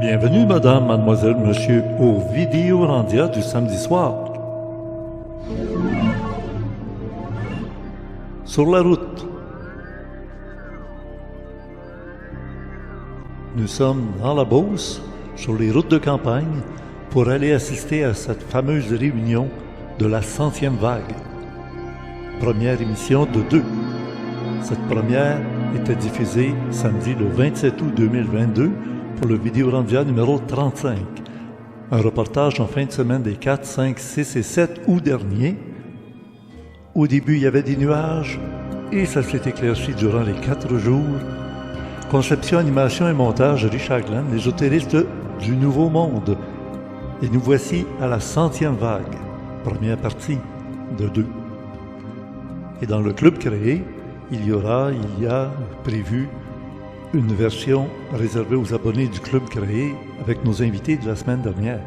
Bienvenue, madame, mademoiselle, monsieur, au Vidéorandia du samedi soir. Sur la route. Nous sommes dans la Beauce, sur les routes de campagne, pour aller assister à cette fameuse réunion de la 100e vague. Première émission de 2. Cette première était diffusée samedi le 27 août 2022 pour le Vidéorandia numéro 35. Un reportage en fin de semaine des 4, 5, 6 et 7 août dernier. Au début, il y avait des nuages et ça s'est éclairci durant les 4 jours. Conception, animation et montage, Richard Glenn, les ésotéristes du Nouveau Monde. Et nous voici à la 100e vague, première partie de 2. Et dans le club créé, il y a prévu une version réservée aux abonnés du club créé avec nos invités de la semaine dernière.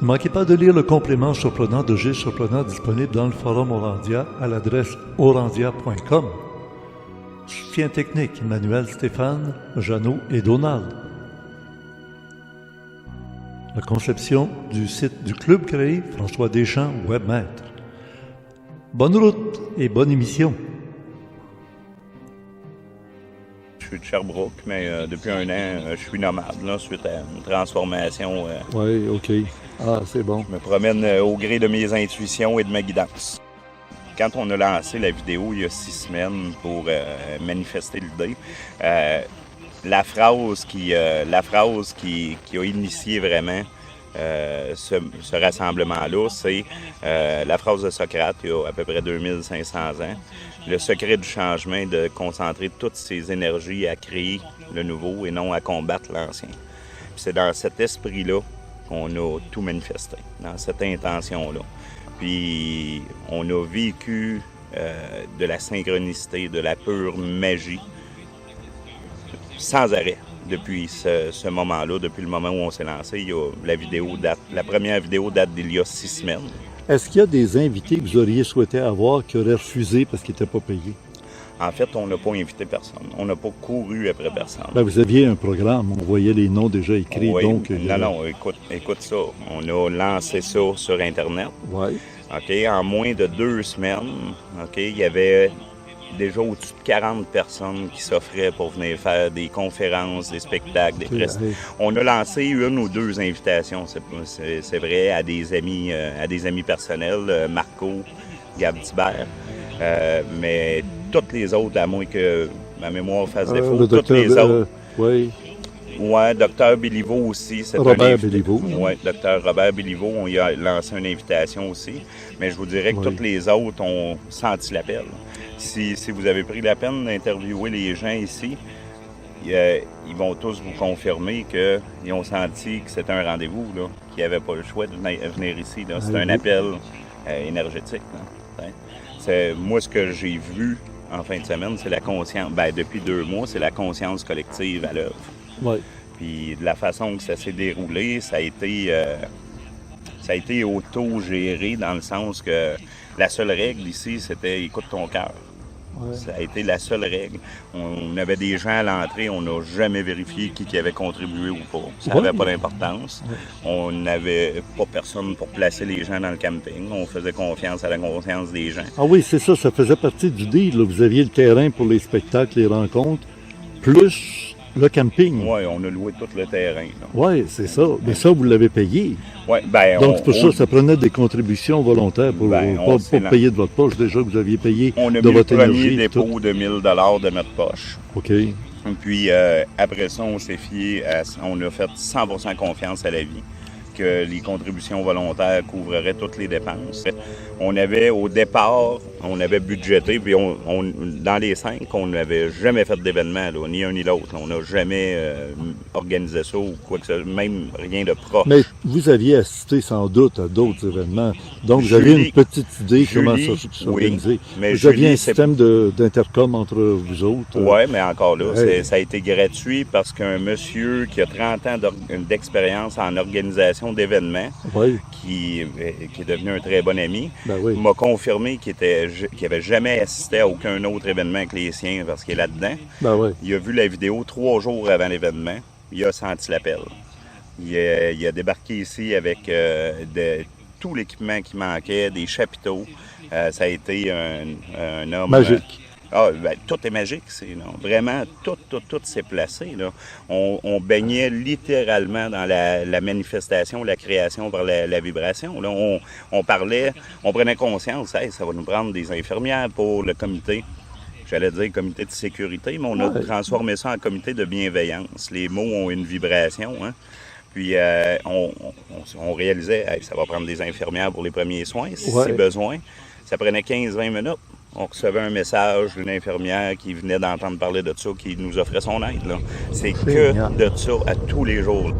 Ne manquez pas de lire le complément surprenant de Gilles Surprenant disponible dans le forum Orandia à l'adresse orandia.com. Soutien technique, Emmanuel, Stéphane, Jeannot et Donald. La conception du site du club créé, François Deschamps, webmaître. Bonne route et bonne émission. Je suis de Sherbrooke, mais depuis un an, je suis nomade, là, suite à une transformation. Oui, OK. Ah, c'est bon. Je me promène au gré de mes intuitions et de ma guidance. Quand on a lancé la vidéo il y a 6 semaines pour manifester l'idée, la phrase qui a initié vraiment ce rassemblement-là, c'est la phrase de Socrate, il y a à peu près 2500 ans. Le secret du changement est de concentrer toutes ses énergies à créer le nouveau et non à combattre l'ancien. Puis c'est dans cet esprit-là qu'on a tout manifesté, dans cette intention-là. Puis on a vécu de la synchronicité, de la pure magie, sans arrêt. Depuis ce moment-là, depuis le moment où on s'est lancé, la première vidéo date d'il y a 6 semaines. Est-ce qu'il y a des invités que vous auriez souhaité avoir qui auraient refusé parce qu'ils n'étaient pas payés? En fait, on n'a pas invité personne. On n'a pas couru après personne. Ben, vous aviez un programme, on voyait les noms déjà écrits. Oui, donc, non, écoute ça. On a lancé ça sur Internet. Oui. OK, en moins de 2 semaines, OK, il y avait déjà au-dessus de 40 personnes qui s'offraient pour venir faire des conférences, des spectacles, des prestations. On a lancé 1 ou 2 invitations, c'est vrai, à des amis personnels, Marco, Gab Thibert, mais toutes les autres, à moins que ma mémoire fasse défaut, toutes les autres. Oui. Oui, Dr Béliveau aussi. Robert Béliveau. Oui, Dr Robert Béliveau, on y a lancé une invitation aussi. Mais je vous dirais que toutes les autres ont senti l'appel. Si vous avez pris la peine d'interviewer les gens ici, ils vont tous vous confirmer qu'ils ont senti que c'était un rendez-vous, qu'ils n'avaient pas le choix de venir ici. C'est un appel énergétique. Moi, ce que j'ai vu en fin de semaine, c'est la conscience. Depuis 2 mois, c'est la conscience collective à l'œuvre. Oui. Puis de la façon que ça s'est déroulé, ça a été auto-géré dans le sens que la seule règle ici, c'était « écoute ton cœur ». Ouais. Ça a été la seule règle. On avait des gens à l'entrée, on n'a jamais vérifié qui avait contribué ou pas. Ça n'avait pas d'importance. Ouais. On n'avait pas personne pour placer les gens dans le camping. On faisait confiance à la conscience des gens. Ah oui, c'est ça, ça faisait partie du deal. Là. Vous aviez le terrain pour les spectacles, les rencontres, plus le camping. Oui, on a loué tout le terrain. Oui, c'est ça. Mais ça, vous l'avez payé. Oui, donc, pour ça prenait des contributions volontaires pour pas payer de votre poche. Déjà que vous aviez payé on a de mis votre le énergie. premier dépôt de 1 000 $ de notre poche. OK. Et puis, après ça, on s'est fié on a fait 100% confiance à la vie, que les contributions volontaires couvriraient toutes les dépenses. On avait, au départ, on avait budgété, puis dans les 5, on n'avait jamais fait d'événement, ni un ni l'autre. On n'a jamais organisé ça ou quoi que ce soit, même rien de proche. Mais vous aviez assisté sans doute à d'autres événements, donc vous aviez une petite idée comment ça s'organisait. Oui, vous aviez un système d'intercom entre vous autres. Oui, mais encore là, ça a été gratuit parce qu'un monsieur qui a 30 ans d'expérience en organisation d'événements, qui est devenu un très bon ami, m'a confirmé qu'il n'avait jamais assisté à aucun autre événement que les siens parce qu'il est là-dedans. Il a vu la vidéo 3 jours avant l'événement. il a senti l'appel. Il a débarqué ici avec tout l'équipement qui manquait, des chapiteaux. Ça a été un homme... Magique. Tout est magique. Vraiment, tout s'est placé. Là. On baignait littéralement dans la manifestation, la création par la vibration. Là. On parlait, on prenait conscience, hey, ça va nous prendre des infirmières pour le comité. J'allais dire comité de sécurité, mais on a transformé ça en comité de bienveillance. Les mots ont une vibration. Hein? Puis on réalisait, hey, ça va prendre des infirmières pour les premiers soins, si besoin. Ça prenait 15-20 minutes. On recevait un message d'une infirmière qui venait d'entendre parler de ça, qui nous offrait son aide. Là. C'est que de ça à tous les jours.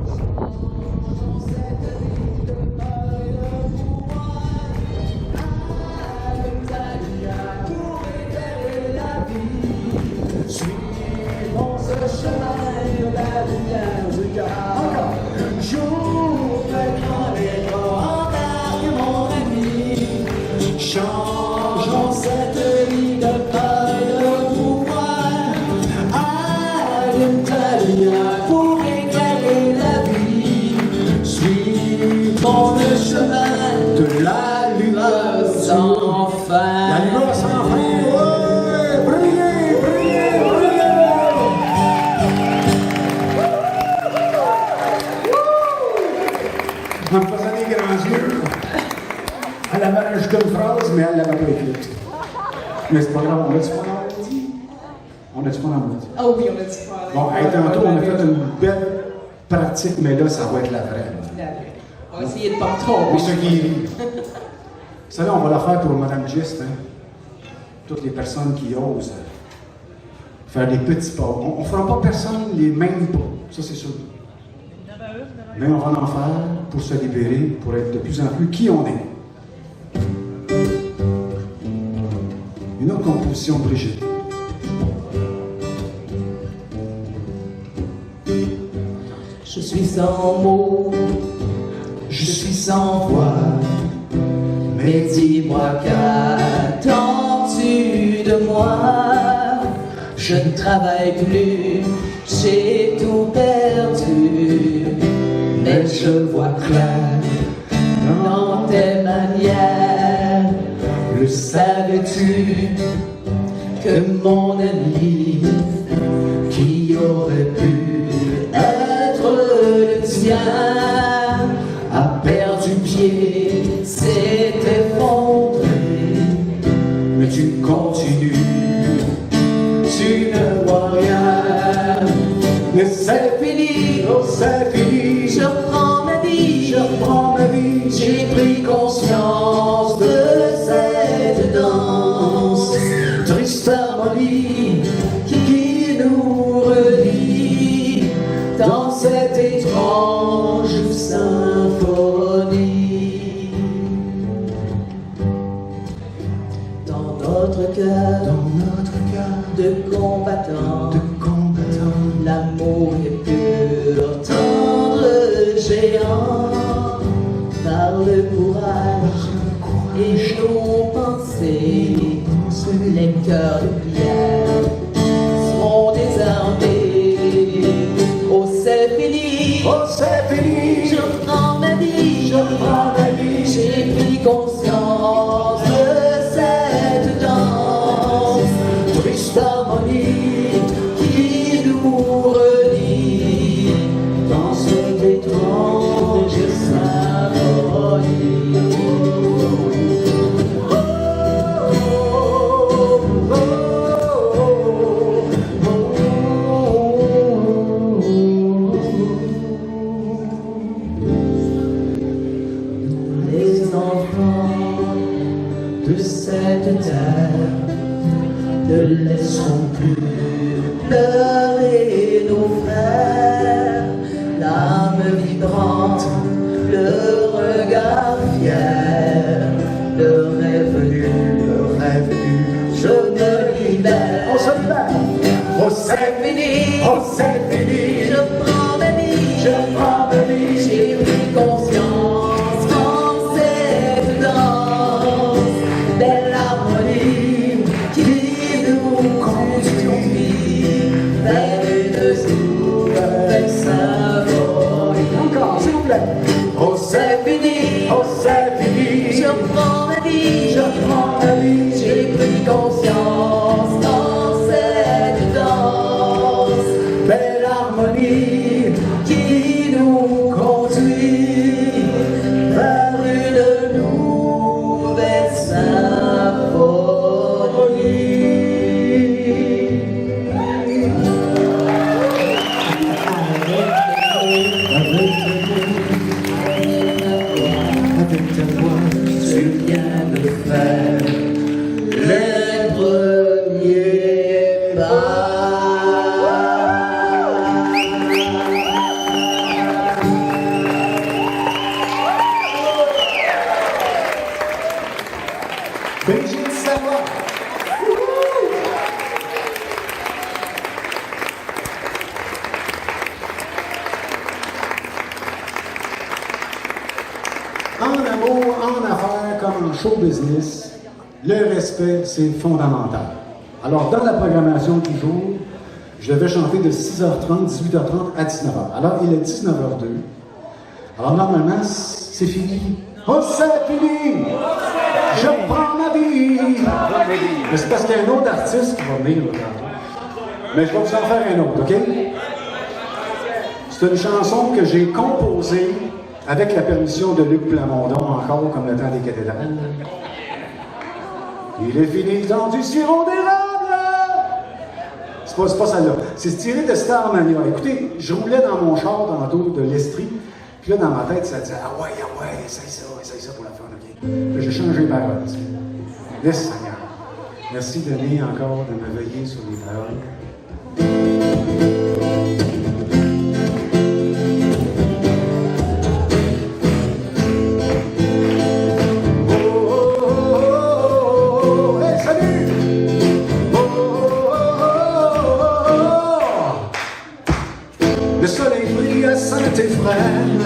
Changeons cette vie de paille de pouvoir. Alitalia pour éclairer la vie. Suivons le chemin de la lumière sans fin. La lumière sans fin, ouais! Brillez, brillez, brillez! En faisant des grands yeux. Elle avait juste une phrase, mais elle l'avait pas écrite. Mais c'est pas grave, on a-tu pas l'amendie? On a-tu pas l'amendie? Ah oui, on a dit pas. Bon, hey, tantôt, on a fait une belle pratique, mais là, ça va être la vraie. On va essayer de pas me tromper. Pour ceux qui rient. Ça, là, on va la faire pour Mme Gist, hein? Toutes les personnes qui osent faire des petits pas. On ne fera pas personne les mêmes pas, ça c'est sûr. Mais on va en faire pour se libérer, pour être de plus en plus qui on est. Une autre composition de Brigitte. Je suis sans mots, je suis sans voix, mais dis-moi qu'attends-tu de moi? Je ne travaille plus, j'ai tout perdu, mais je vois clair dans tes manières. Le savais-tu que mon ami qui aurait pu être le tien a perdu pied, s'est effondré, mais tu continues, tu ne vois rien, mais c'est fini, oh c'est fini, je reprends ma vie, j'ai pris conscience de cette danse, triste harmonie qui nous relie dans cette étrange symphonie. Dans notre cœur de combattants, l'amour est pur, tendre, géant, par le courage et nos pensées, les cœurs de pierre seront désarmés. Oh c'est fini, je reprends ma vie, j'ai pris conscience de cette danse, triste harmonie qui nous relie dans cette étrange symphonie. Les enfants de cette terre ne laisseront plus pleurer nos frères, l'âme vibrante, le regard fier, le rêve nu, je me libère. On se libère. Oh C'est fini, je prends ma vie, j'ai pris conscience dans cette danse, belle harmonie qui nous conduit vers une nouvelle symphonie. le show business, le respect, c'est fondamental. Alors, dans la programmation du jour, je devais chanter de 6h30, 18h30 à 19h. Alors, il est 19h02. Alors, normalement, c'est fini. Oh, c'est fini! Je prends ma vie! Mais c'est parce qu'il y a un autre artiste qui va venir, là, mais je vais vous en faire un autre, OK? C'est une chanson que j'ai composée avec la permission de Luc Plamondon, encore comme le temps des cathédrales. Il est fini le temps du sirop d'érable! C'est pas celle-là. C'est tiré de Starmania. Écoutez, je roulais dans mon char tantôt de l'Estrie, puis là, dans ma tête, ça disait « Ah ouais, essaye ça pour la fin, OK? » Puis j'ai changé les paroles. Yes, Seigneur. Merci, Denis, encore de me veiller sur les paroles. Le soleil brille à Saint-Éphrem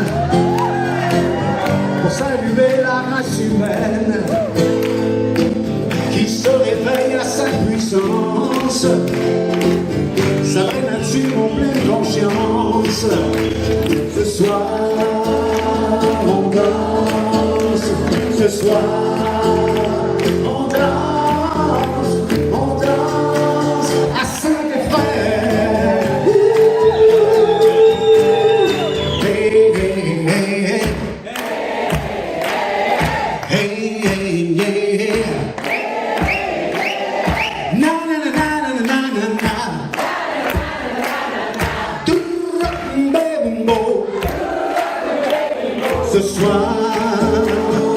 pour saluer la race humaine qui se réveille à sa puissance. Sa vraie nature en pleine conscience. Ce soir, on danse. Ce soir, on danse à Saint-Éphrem. Ce soir, on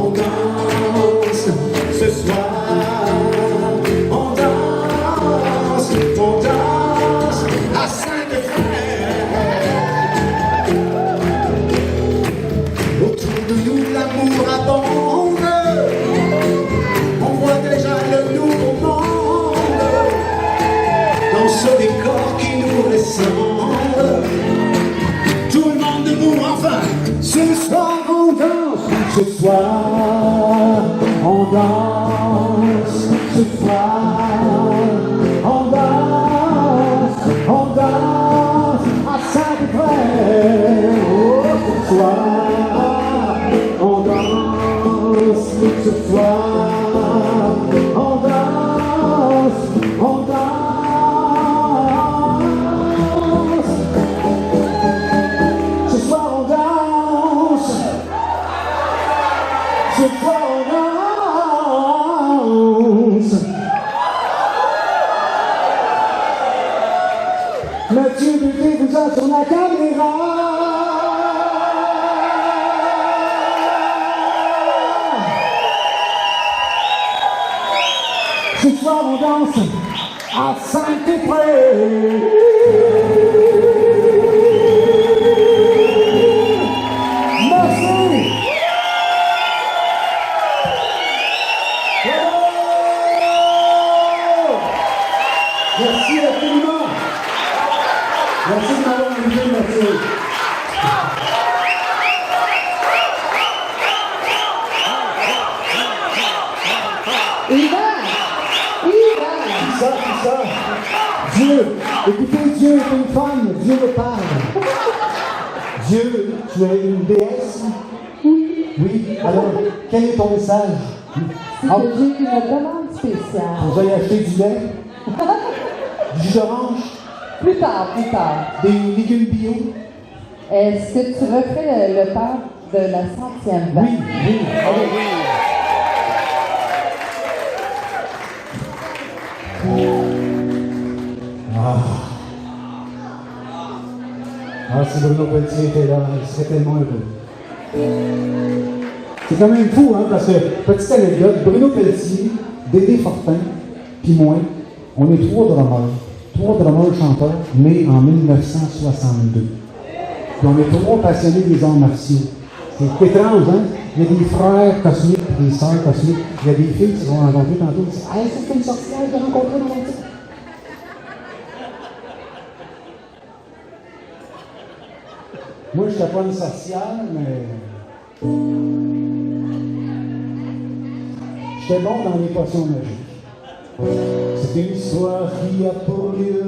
danse. Ce soir, on danse à Saint-Éphrem. Autour de nous, l'amour abonde. On voit déjà le nouveau monde dans ce décor qui nous ressemble. Tout le monde debout, enfin. Ce soir on danse, ce soir on danse, ce soir on danse à Saint-Éphrem. Oh, ce soir on danse, ce soir on danse. Ce soir on danse. Ce soir on danse. Mathieu Buté vous a sur la caméra. Ce soir on danse à Saint-Éphrem. Merci infiniment. Merci de m'avoir invité, merci. Yvan! Tout ça. Dieu, écoutez, Dieu est une femme, Dieu le Père. Dieu, tu es une déesse? Oui. Alors, quel est ton message? C'est que j'ai une demande spéciale. Vous allez acheter du lait? Du jus d'orange? Plus tard. Des légumes bio? Est-ce que tu refais le temps de la 100e vague? Oui. Oh oui! Si Bruno Pelletier était là, il serait tellement heureux. C'est quand même fou, hein, parce que, petite anecdote, Bruno Pelletier, Dédé Fortin, puis moi, on est trois drummers chanteurs, nés en 1962. Puis on est trois passionnés des arts martiaux. C'est étrange, hein? Il y a des frères cosmiques et des sœurs cosmiques. Il y a des filles qui se sont rencontrées tantôt. Ils disent « Hey, c'est une sorcière que j'ai rencontrée dans mon petit. » Moi, je n'étais pas une sorcière, mais... J'étais bon dans les potions magiques. C'est une histoire qui a pour lieu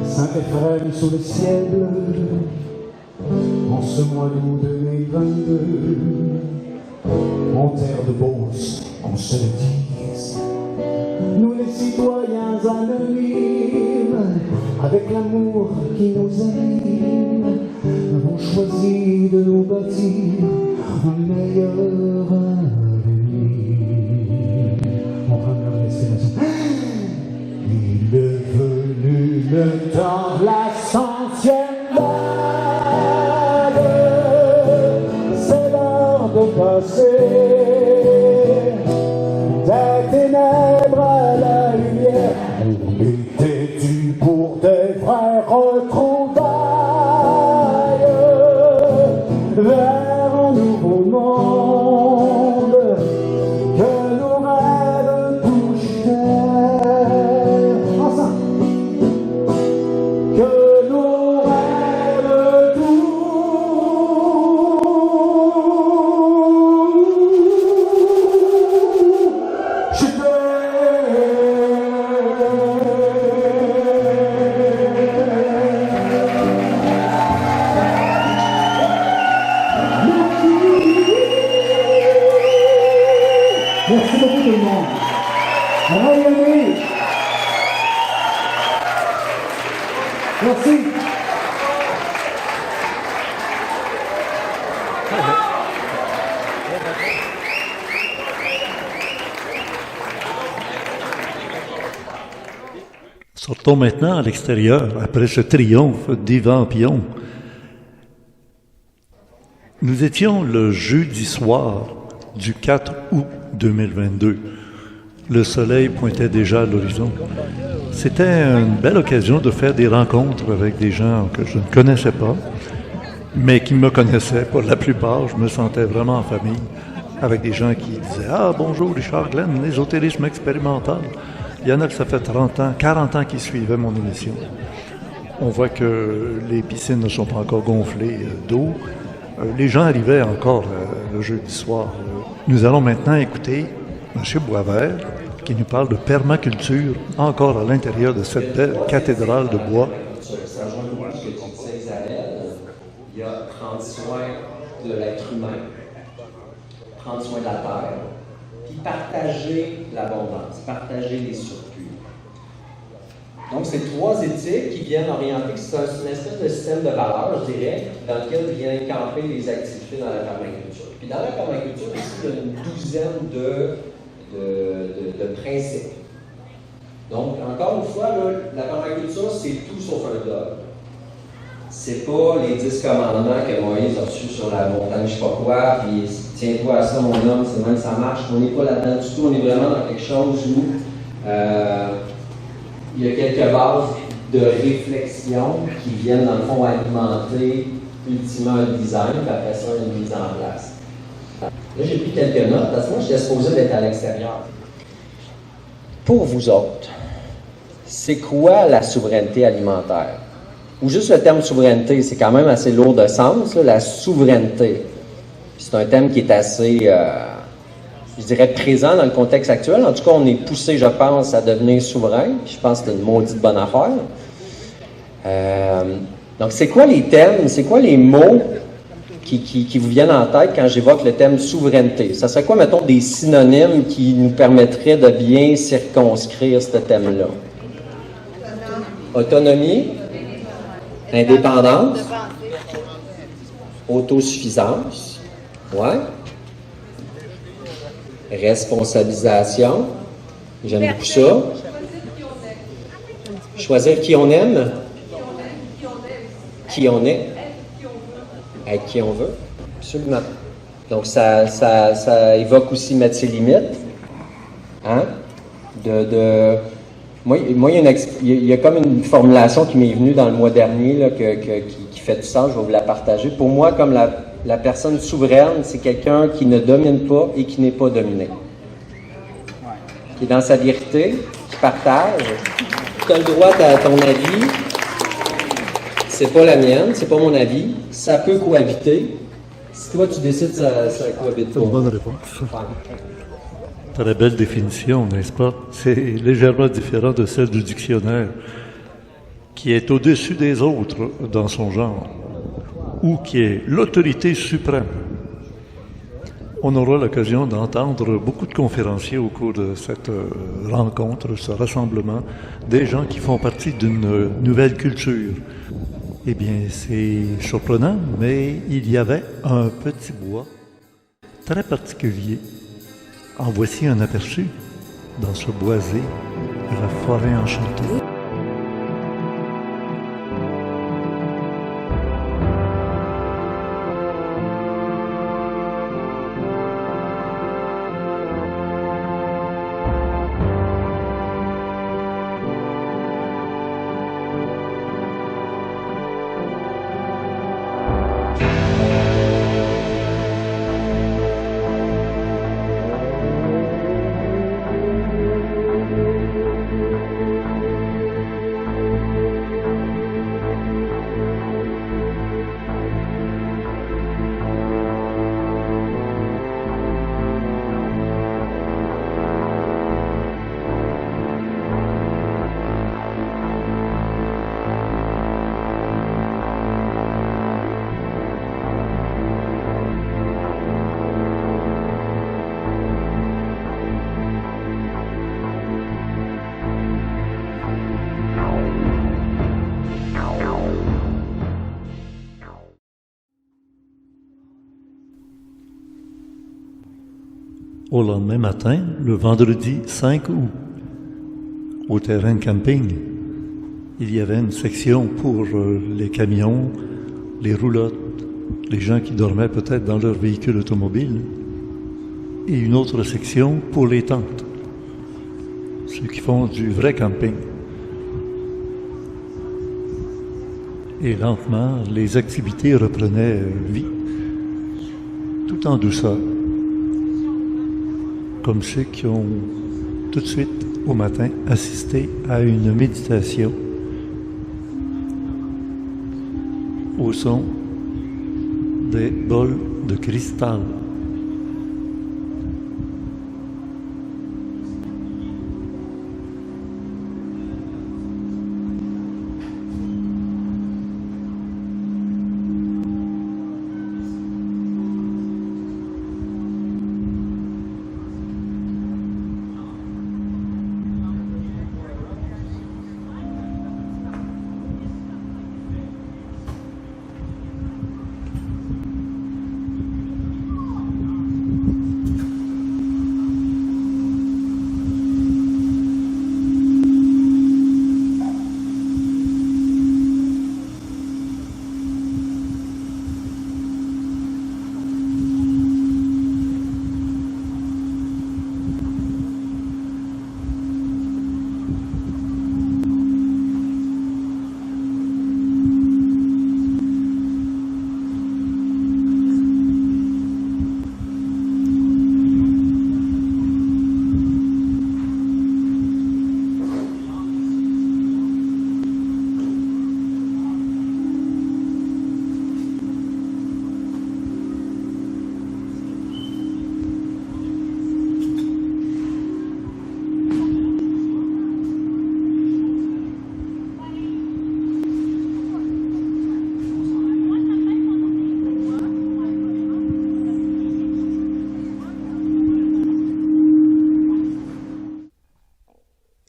Saint-Éphrem sous le ciel bleu, en ce mois d'août 2022. En terre de Beauce, qu'on se le dise, nous les citoyens anonymes, avec l'amour qui nous anime, avons choisi de nous bâtir un meilleur avenir. On prend leur destination. Il est venu le temps de la 100e vague, c'est l'heure de passer des ténèbres à la lumière. On était dû pour des vraies retrouvailles vers un nouveau monde que nos rêves touchaient. Ensemble. Que nos rêves Merci beaucoup tout le monde. Rayonnez. Merci. Sortons maintenant à l'extérieur, après ce triomphe d'Yvan Pion. Nous étions le jeudi soir du 4 août 2022. Le soleil pointait déjà à l'horizon. C'était une belle occasion de faire des rencontres avec des gens que je ne connaissais pas, mais qui me connaissaient pour la plupart. Je me sentais vraiment en famille, avec des gens qui disaient « Ah, bonjour Richard Glenn, l'ésotérisme expérimental ». Il y en a que ça fait 30 ans, 40 ans qu'ils suivaient mon émission. On voit que les piscines ne sont pas encore gonflées d'eau. Les gens arrivaient encore le jeudi soir. Nous allons maintenant écouter M. Boisvert qui nous parle de permaculture encore à l'intérieur de cette belle cathédrale de bois. Ça rejoint beaucoup ce que tu disais, Isabelle. Il y a prendre soin de l'être humain, prendre soin de la terre, puis partager l'abondance, partager les surplus. Donc, c'est trois éthiques qui viennent orienter, c'est une espèce de système de valeurs, je dirais, dans lequel viennent camper les activités dans la permaculture. Puis dans la permaculture, ici, il y a une douzaine de principes. Donc, encore une fois, là, la permaculture, c'est tout sauf un dogme. C'est pas les 10 commandements que Moïse a reçus sur la montagne, je sais pas quoi, puis tiens-toi à ça, mon homme, c'est même ça marche. On n'est pas là-dedans du tout, on est vraiment dans quelque chose où il y a quelques bases de réflexion qui viennent, dans le fond, alimenter ultimement un design, puis après ça, une mise en place. Là, j'ai pris quelques notes, parce que moi, j'étais supposé d'être à l'extérieur. Pour vous autres, c'est quoi la souveraineté alimentaire? Ou juste le terme souveraineté, c'est quand même assez lourd de sens, là, la souveraineté. Puis c'est un thème qui est assez, je dirais, présent dans le contexte actuel. En tout cas, on est poussé, je pense, à devenir souverain. Puis je pense que c'est une maudite bonne affaire. Donc, c'est quoi les thèmes, c'est quoi les mots qui vous viennent en tête quand j'évoque le thème souveraineté? Ça serait quoi, mettons, des synonymes qui nous permettraient de bien circonscrire ce thème-là? Autonomie, indépendance, autosuffisance, ouais. Responsabilisation, j'aime beaucoup ça. Choisir qui on aime, qui on est, avec qui on veut, absolument. Donc ça évoque aussi mettre ses limites, hein? Moi, il y a comme une formulation qui m'est venue dans le mois dernier là, qui fait du sens, je vais vous la partager. Pour moi, comme la personne souveraine, c'est quelqu'un qui ne domine pas et qui n'est pas dominé. Qui est dans sa vérité, qui partage. Tu as le droit à ton avis, c'est pas la mienne, c'est pas mon avis. Ça peut cohabiter, Si toi, tu décides, ça cohabite pas. Une bonne réponse. Ouais. Très belle définition, n'est-ce pas? C'est légèrement différent de celle du dictionnaire, qui est au-dessus des autres dans son genre, ou qui est l'autorité suprême. On aura l'occasion d'entendre beaucoup de conférenciers au cours de cette rencontre, ce rassemblement, des gens qui font partie d'une nouvelle culture. Eh bien, c'est surprenant, mais il y avait un petit bois très particulier. En voici un aperçu dans ce boisé de la forêt enchantée. Au lendemain matin, le vendredi 5 août, au terrain de camping, il y avait une section pour les camions, les roulottes, les gens qui dormaient peut-être dans leur véhicule automobile, et une autre section pour les tentes, ceux qui font du vrai camping. Et lentement, les activités reprenaient vie, tout en douceur, comme ceux qui ont tout de suite au matin assisté à une méditation au son des bols de cristal.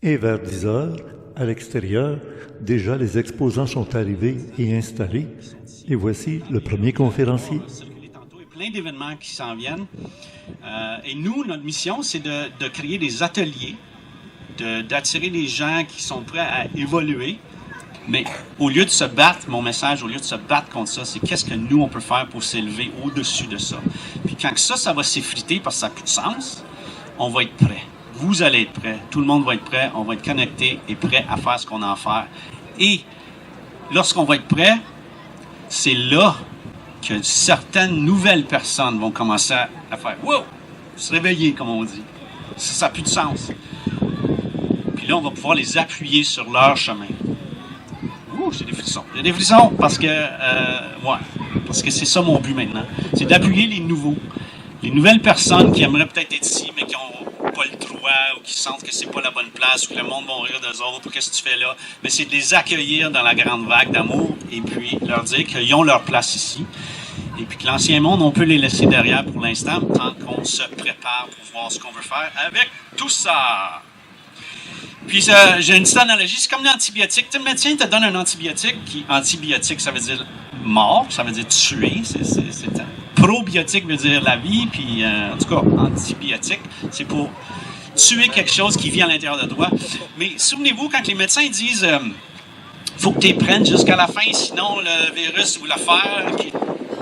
Et vers 10 heures, à l'extérieur, déjà les exposants sont arrivés et installés. Et voici le premier conférencier. Il y a plein d'événements qui s'en viennent. Et nous, notre mission, c'est de créer des ateliers, d'attirer les gens qui sont prêts à évoluer. Mais au lieu de se battre, mon message, au lieu de se battre contre ça, c'est qu'est-ce que nous, on peut faire pour s'élever au-dessus de ça. Puis quand ça va s'effriter parce que ça n'a plus de sens, on va être prêt. Vous allez être prêts. Tout le monde va être prêt. On va être connecté et prêt à faire ce qu'on a à faire. Et lorsqu'on va être prêt, c'est là que certaines nouvelles personnes vont commencer à faire « Wow! » se réveiller, comme on dit. Ça n'a plus de sens. Puis là, on va pouvoir les appuyer sur leur chemin. Ouh, j'ai des frissons. J'ai des frissons parce que, ouais. Parce que c'est ça mon but maintenant. C'est d'appuyer les nouveaux. Les nouvelles personnes qui aimeraient peut-être être ici, mais qui n'ont pas le droit, ou qui sentent que c'est pas la bonne place, ou que le monde va rire d'eux autres, qu'est-ce que tu fais là? Mais c'est de les accueillir dans la grande vague d'amour, et puis leur dire qu'ils ont leur place ici. Et puis que l'ancien monde, on peut les laisser derrière pour l'instant, tant qu'on se prépare pour voir ce qu'on veut faire avec tout ça. Puis j'ai une petite analogie, c'est comme l'antibiotique. Tu sais, le médecin te donne un antibiotique, antibiotique, ça veut dire mort, ça veut dire tuer, probiotique veut dire la vie, puis en tout cas, antibiotique, c'est pour tuer quelque chose qui vit à l'intérieur de toi. Mais souvenez-vous, quand les médecins disent faut que tu les prennes jusqu'à la fin, sinon le virus ou l'affaire,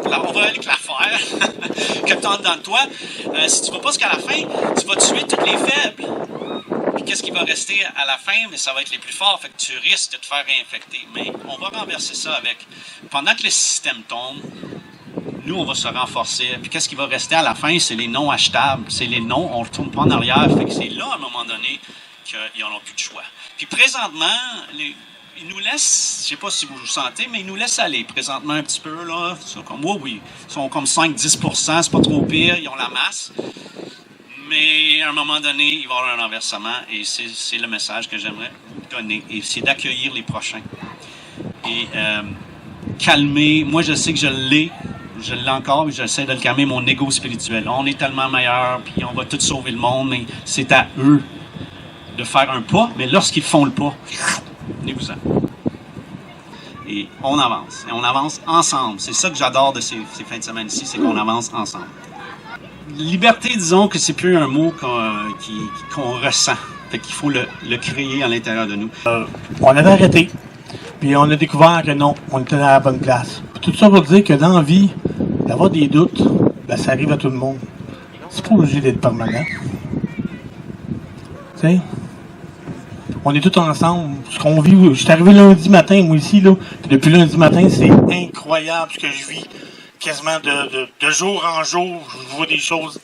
on va aller avec l'affaire que tu as dans toi, si tu ne vas pas jusqu'à la fin, tu vas tuer tous les faibles. Puis qu'est-ce qui va rester à la fin? Mais ça va être les plus forts, fait que tu risques de te faire réinfecter. Mais on va renverser ça avec... Pendant que le système tombe, nous, on va se renforcer. Puis qu'est-ce qui va rester à la fin? C'est les noms achetables. C'est les noms, on ne retourne pas en arrière. Fait que c'est là, à un moment donné, qu'ils n'auront plus de choix. Puis présentement, ils nous laissent, je ne sais pas si vous le sentez, mais ils nous laissent aller présentement un petit peu. Là. Ils sont comme, oui, ils sont comme 5-10%, c'est pas trop pire, ils ont la masse. Mais à un moment donné, il va y avoir un renversement et c'est le message que j'aimerais vous donner. Et c'est d'accueillir les prochains. Et calmer, moi je sais que je l'ai encore, mais j'essaie de le calmer, mon ego spirituel. On est tellement meilleurs, puis on va tout sauver le monde, mais c'est à eux de faire un pas, mais lorsqu'ils font le pas, venez-vous-en. Et on avance ensemble. C'est ça que j'adore de ces fins de semaine ici, c'est qu'on avance ensemble. Liberté, disons que c'est plus un mot qu'on ressent. Fait qu'il faut le créer à l'intérieur de nous. On avait arrêté. Puis on a découvert que non, on était dans la bonne place. Puis tout ça pour dire que dans la vie, d'avoir des doutes, ben, ça arrive à tout le monde. C'est pas obligé d'être permanent. Tu sais? On est tous ensemble. Ce qu'on vit, je suis arrivé lundi matin, moi ici, là. Puis depuis lundi matin, c'est incroyable ce que je vis. Quasiment de jour en jour, je vois des choses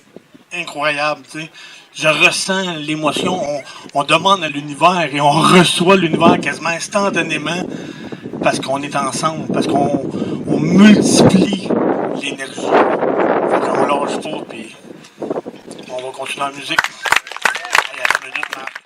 incroyables, tu sais. Je ressens l'émotion, on demande à l'univers et on reçoit l'univers quasiment instantanément parce qu'on est ensemble, parce qu'on multiplie l'énergie. Fait qu'on lâche pas, puis on va continuer la musique. Allez, à 2 minutes, Marc.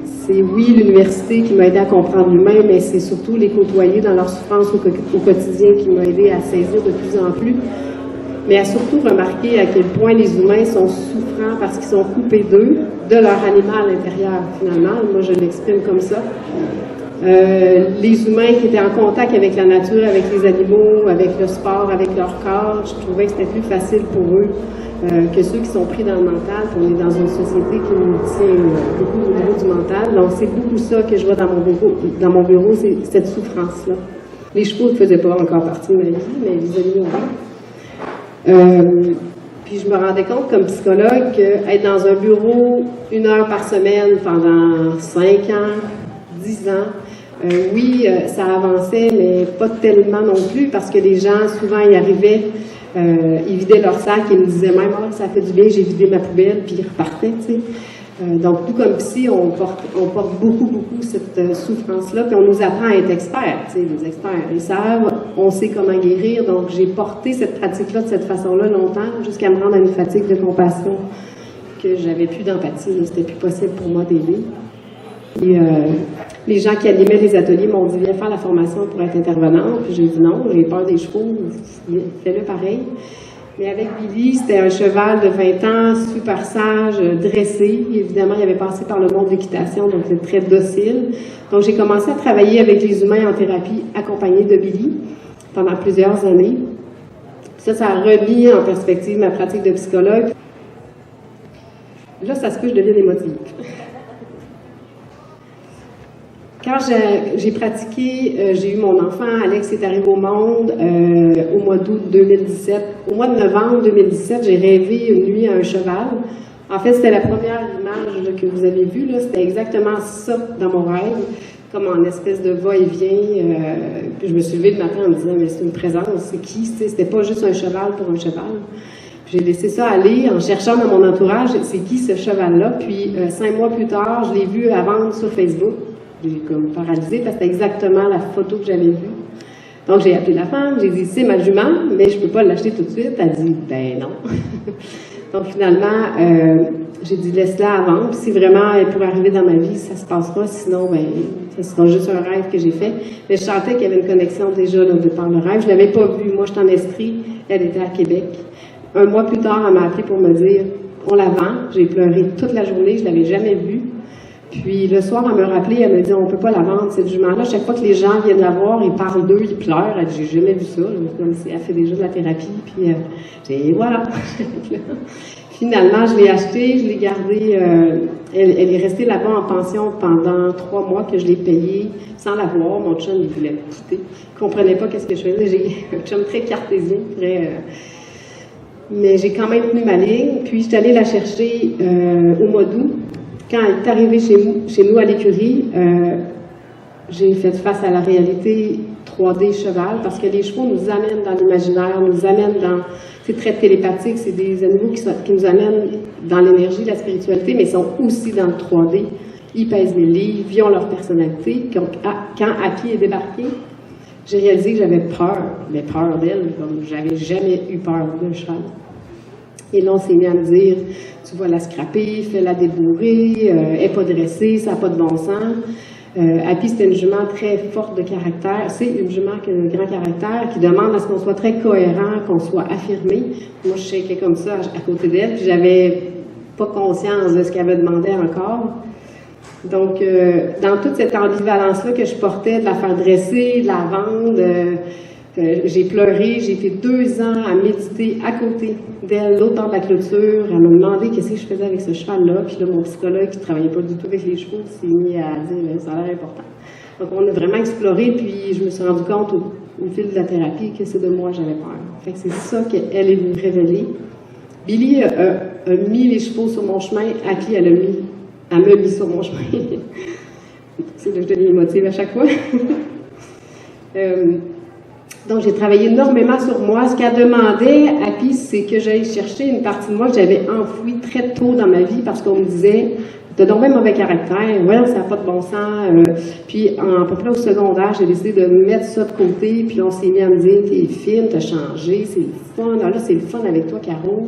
C'est oui, l'université qui m'a aidé à comprendre l'humain, mais c'est surtout les côtoyer dans leur souffrance au quotidien qui m'a aidé à saisir de plus en plus, mais à surtout remarquer à quel point les humains sont souffrants parce qu'ils sont coupés d'eux, de leur animal intérieur finalement. Moi, je l'exprime comme ça. Les humains qui étaient en contact avec la nature, avec les animaux, avec le sport, avec leur corps, je trouvais que c'était plus facile pour eux que ceux qui sont pris dans le mental. On est dans une société qui nous tient beaucoup au niveau du mental. Donc, c'est beaucoup ça que je vois dans mon bureau, c'est cette souffrance-là. Les chevaux ne faisaient pas encore partie de ma vie, mais les animaux, oui. Puis je me rendais compte comme psychologue qu'être dans un bureau 1 heure par semaine pendant 5 ans, 10 ans, oui, ça avançait, mais pas tellement non plus, parce que les gens, souvent, y arrivaient, ils vidaient leur sac et me disaient même « Ah, ça fait du bien, j'ai vidé ma poubelle », puis ils repartaient, tu sais. Donc, nous, comme psy, on porte beaucoup cette souffrance-là, puis on nous apprend à être experts, tu sais, les experts, ils savent, on sait comment guérir, donc j'ai porté cette pratique-là de cette façon-là longtemps, jusqu'à me rendre à une fatigue de compassion, que j'avais plus d'empathie, c'était plus possible pour moi d'aider. Et les gens qui animaient les ateliers m'ont dit « Viens faire la formation pour être intervenante », puis j'ai dit « Non, j'ai peur des chevaux, fais-le pareil ». Mais avec Billy, c'était un cheval de 20 ans, super sage, dressé. Évidemment, il avait passé par le monde de l'équitation, donc il était très docile. Donc, j'ai commencé à travailler avec les humains en thérapie accompagnée de Billy pendant plusieurs années. Ça a remis en perspective ma pratique de psychologue. Là, ça se peut que je devienne émotive. Quand j'ai pratiqué, j'ai eu mon enfant, Alex est arrivé au monde au mois d'août 2017. Au mois de novembre 2017, j'ai rêvé une nuit à un cheval. En fait, c'était la première image là, que vous avez vue. C'était exactement ça dans mon rêve, comme en espèce de va-et-vient. Puis je me suis levée le matin en me disant « Mais c'est une présence, c'est qui? » C'était pas juste un cheval pour un cheval. J'ai laissé ça aller en cherchant dans mon entourage « C'est qui ce cheval-là? » Puis 5 mois plus tard, je l'ai vu à vendre sur Facebook. J'ai comme paralysée parce que c'était exactement la photo que j'avais vue. Donc, j'ai appelé la femme, j'ai dit, c'est ma jument, mais je ne peux pas l'acheter tout de suite. Elle a dit, ben non. Donc, finalement, j'ai dit, laisse-la à vendre. Puis, si vraiment elle pourrait arriver dans ma vie, ça se passera. Sinon, ben, ça sera juste un rêve que j'ai fait. Mais je sentais qu'il y avait une connexion déjà là, de par le rêve. Je ne l'avais pas vue. Moi, j'étais en Estrie. Elle était à Québec. 1 mois plus tard, elle m'a appelé pour me dire, on la vend. J'ai pleuré toute la journée. Je ne l'avais jamais vue. Puis le soir, elle me rappelait, elle me dit, on ne peut pas la vendre, cette jument-là. Chaque fois que les gens viennent la voir, ils parlent d'eux, ils pleurent. Elle dit, j'ai jamais vu ça. Comme si elle fait déjà de la thérapie. Puis j'ai dit, voilà. Finalement, je l'ai achetée, je l'ai gardée. Elle est restée là-bas en pension pendant 3 mois que je l'ai payée sans la voir. Mon chum, il voulait me quitter. Il ne comprenait pas qu'est-ce que je faisais. J'ai un chum très cartésien, très... Mais j'ai quand même tenu ma ligne. Puis, je suis allée la chercher au mois d'août. Quand elle est arrivée chez nous à l'écurie, j'ai fait face à la réalité 3D cheval, parce que les chevaux nous amènent dans l'imaginaire, nous amènent dans... C'est très télépathique, c'est des animaux qui nous amènent dans l'énergie, la spiritualité, mais ils sont aussi dans le 3D. Ils pèsent des livres, ils ont leur personnalité. Quand Happy est débarqué, j'ai réalisé que j'avais peur, mais peur d'elle, comme j'avais jamais eu peur d'un cheval. Et là, on s'est mis à me dire, tu vas la scraper, fais-la débourrer, elle n'est pas dressée, ça n'a pas de bon sens. Happy, c'était une jument très forte de caractère. C'est une jument qui a un grand caractère, qui demande à ce qu'on soit très cohérent, qu'on soit affirmé. Moi, je shakais comme ça à côté d'elle, puis j'avais pas conscience de ce qu'elle avait demandé encore. Donc, dans toute cette ambivalence-là que je portais, de la faire dresser, de la vendre, j'ai pleuré, j'ai fait 2 ans à méditer à côté d'elle, l'autre bord de la clôture, à me demander qu'est-ce que je faisais avec ce cheval-là. Puis là, mon psychologue, qui ne travaillait pas du tout avec les chevaux, s'est mis à dire ça a l'air important. Donc, on a vraiment exploré, puis je me suis rendu compte au fil de la thérapie que c'est de moi que j'avais peur. Fait que c'est ça qu'elle est venue révéler. Billy a mis les chevaux sur mon chemin, Happy, elle m'a mis sur mon chemin. C'est là que je deviens émotive à chaque fois. Donc, j'ai travaillé énormément sur moi. Ce qu'elle demandait, Happy, c'est que j'aille chercher une partie de moi que j'avais enfouie très tôt dans ma vie parce qu'on me disait « T'as donc même mauvais caractère, ouais, ça n'a pas de bon sens. » Puis, à peu près au secondaire, j'ai décidé de mettre ça de côté. Puis, on s'est mis à me dire « T'es fine, t'as changé, c'est le fun. Ah, là, c'est le fun avec toi, Caro. »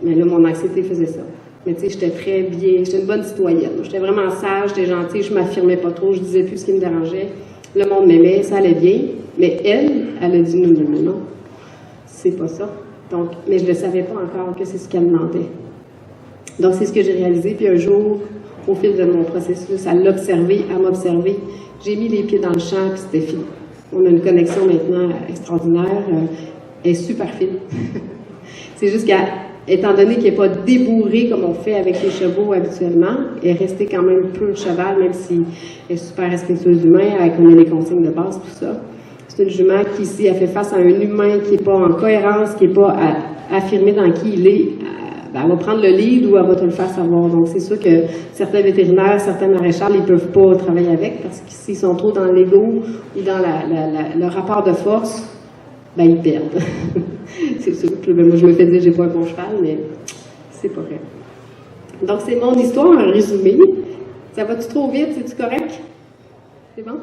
Mais là, mon anxiété faisait ça. Mais tu sais, j'étais très bien, j'étais une bonne citoyenne. J'étais vraiment sage, j'étais gentille, je m'affirmais pas trop, je disais plus ce qui me dérangeait. Le monde m'aimait, ça allait bien. Mais elle a dit non, non, non, non, c'est pas ça. Donc, mais je ne savais pas encore que c'est ce qu'elle demandait. Donc, c'est ce que j'ai réalisé. Puis un jour, au fil de mon processus, à l'observer, à m'observer, j'ai mis les pieds dans le champ, puis c'était fini. On a une connexion maintenant extraordinaire. Elle est super fine. C'est juste qu'étant donné qu'elle n'est pas débourrée comme on fait avec les chevaux habituellement, elle est restée quand même pure cheval, même si elle est super respectueuse humain, elle connaît les consignes de base, tout ça. C'est une jument qui, ici, elle fait face à un humain qui n'est pas en cohérence, qui n'est pas affirmé dans qui il est, elle va prendre le lead ou elle va te le faire savoir. Donc, c'est sûr que certains vétérinaires, certains maréchals, ils ne peuvent pas travailler avec parce que s'ils sont trop dans l'ego ou dans le rapport de force, ben ils perdent. C'est sûr que moi, je me fais dire que j'ai pas un bon cheval, mais c'est pas vrai. Donc, c'est mon histoire en résumé. Ça va-tu trop vite? C'est-tu correct? C'est bon?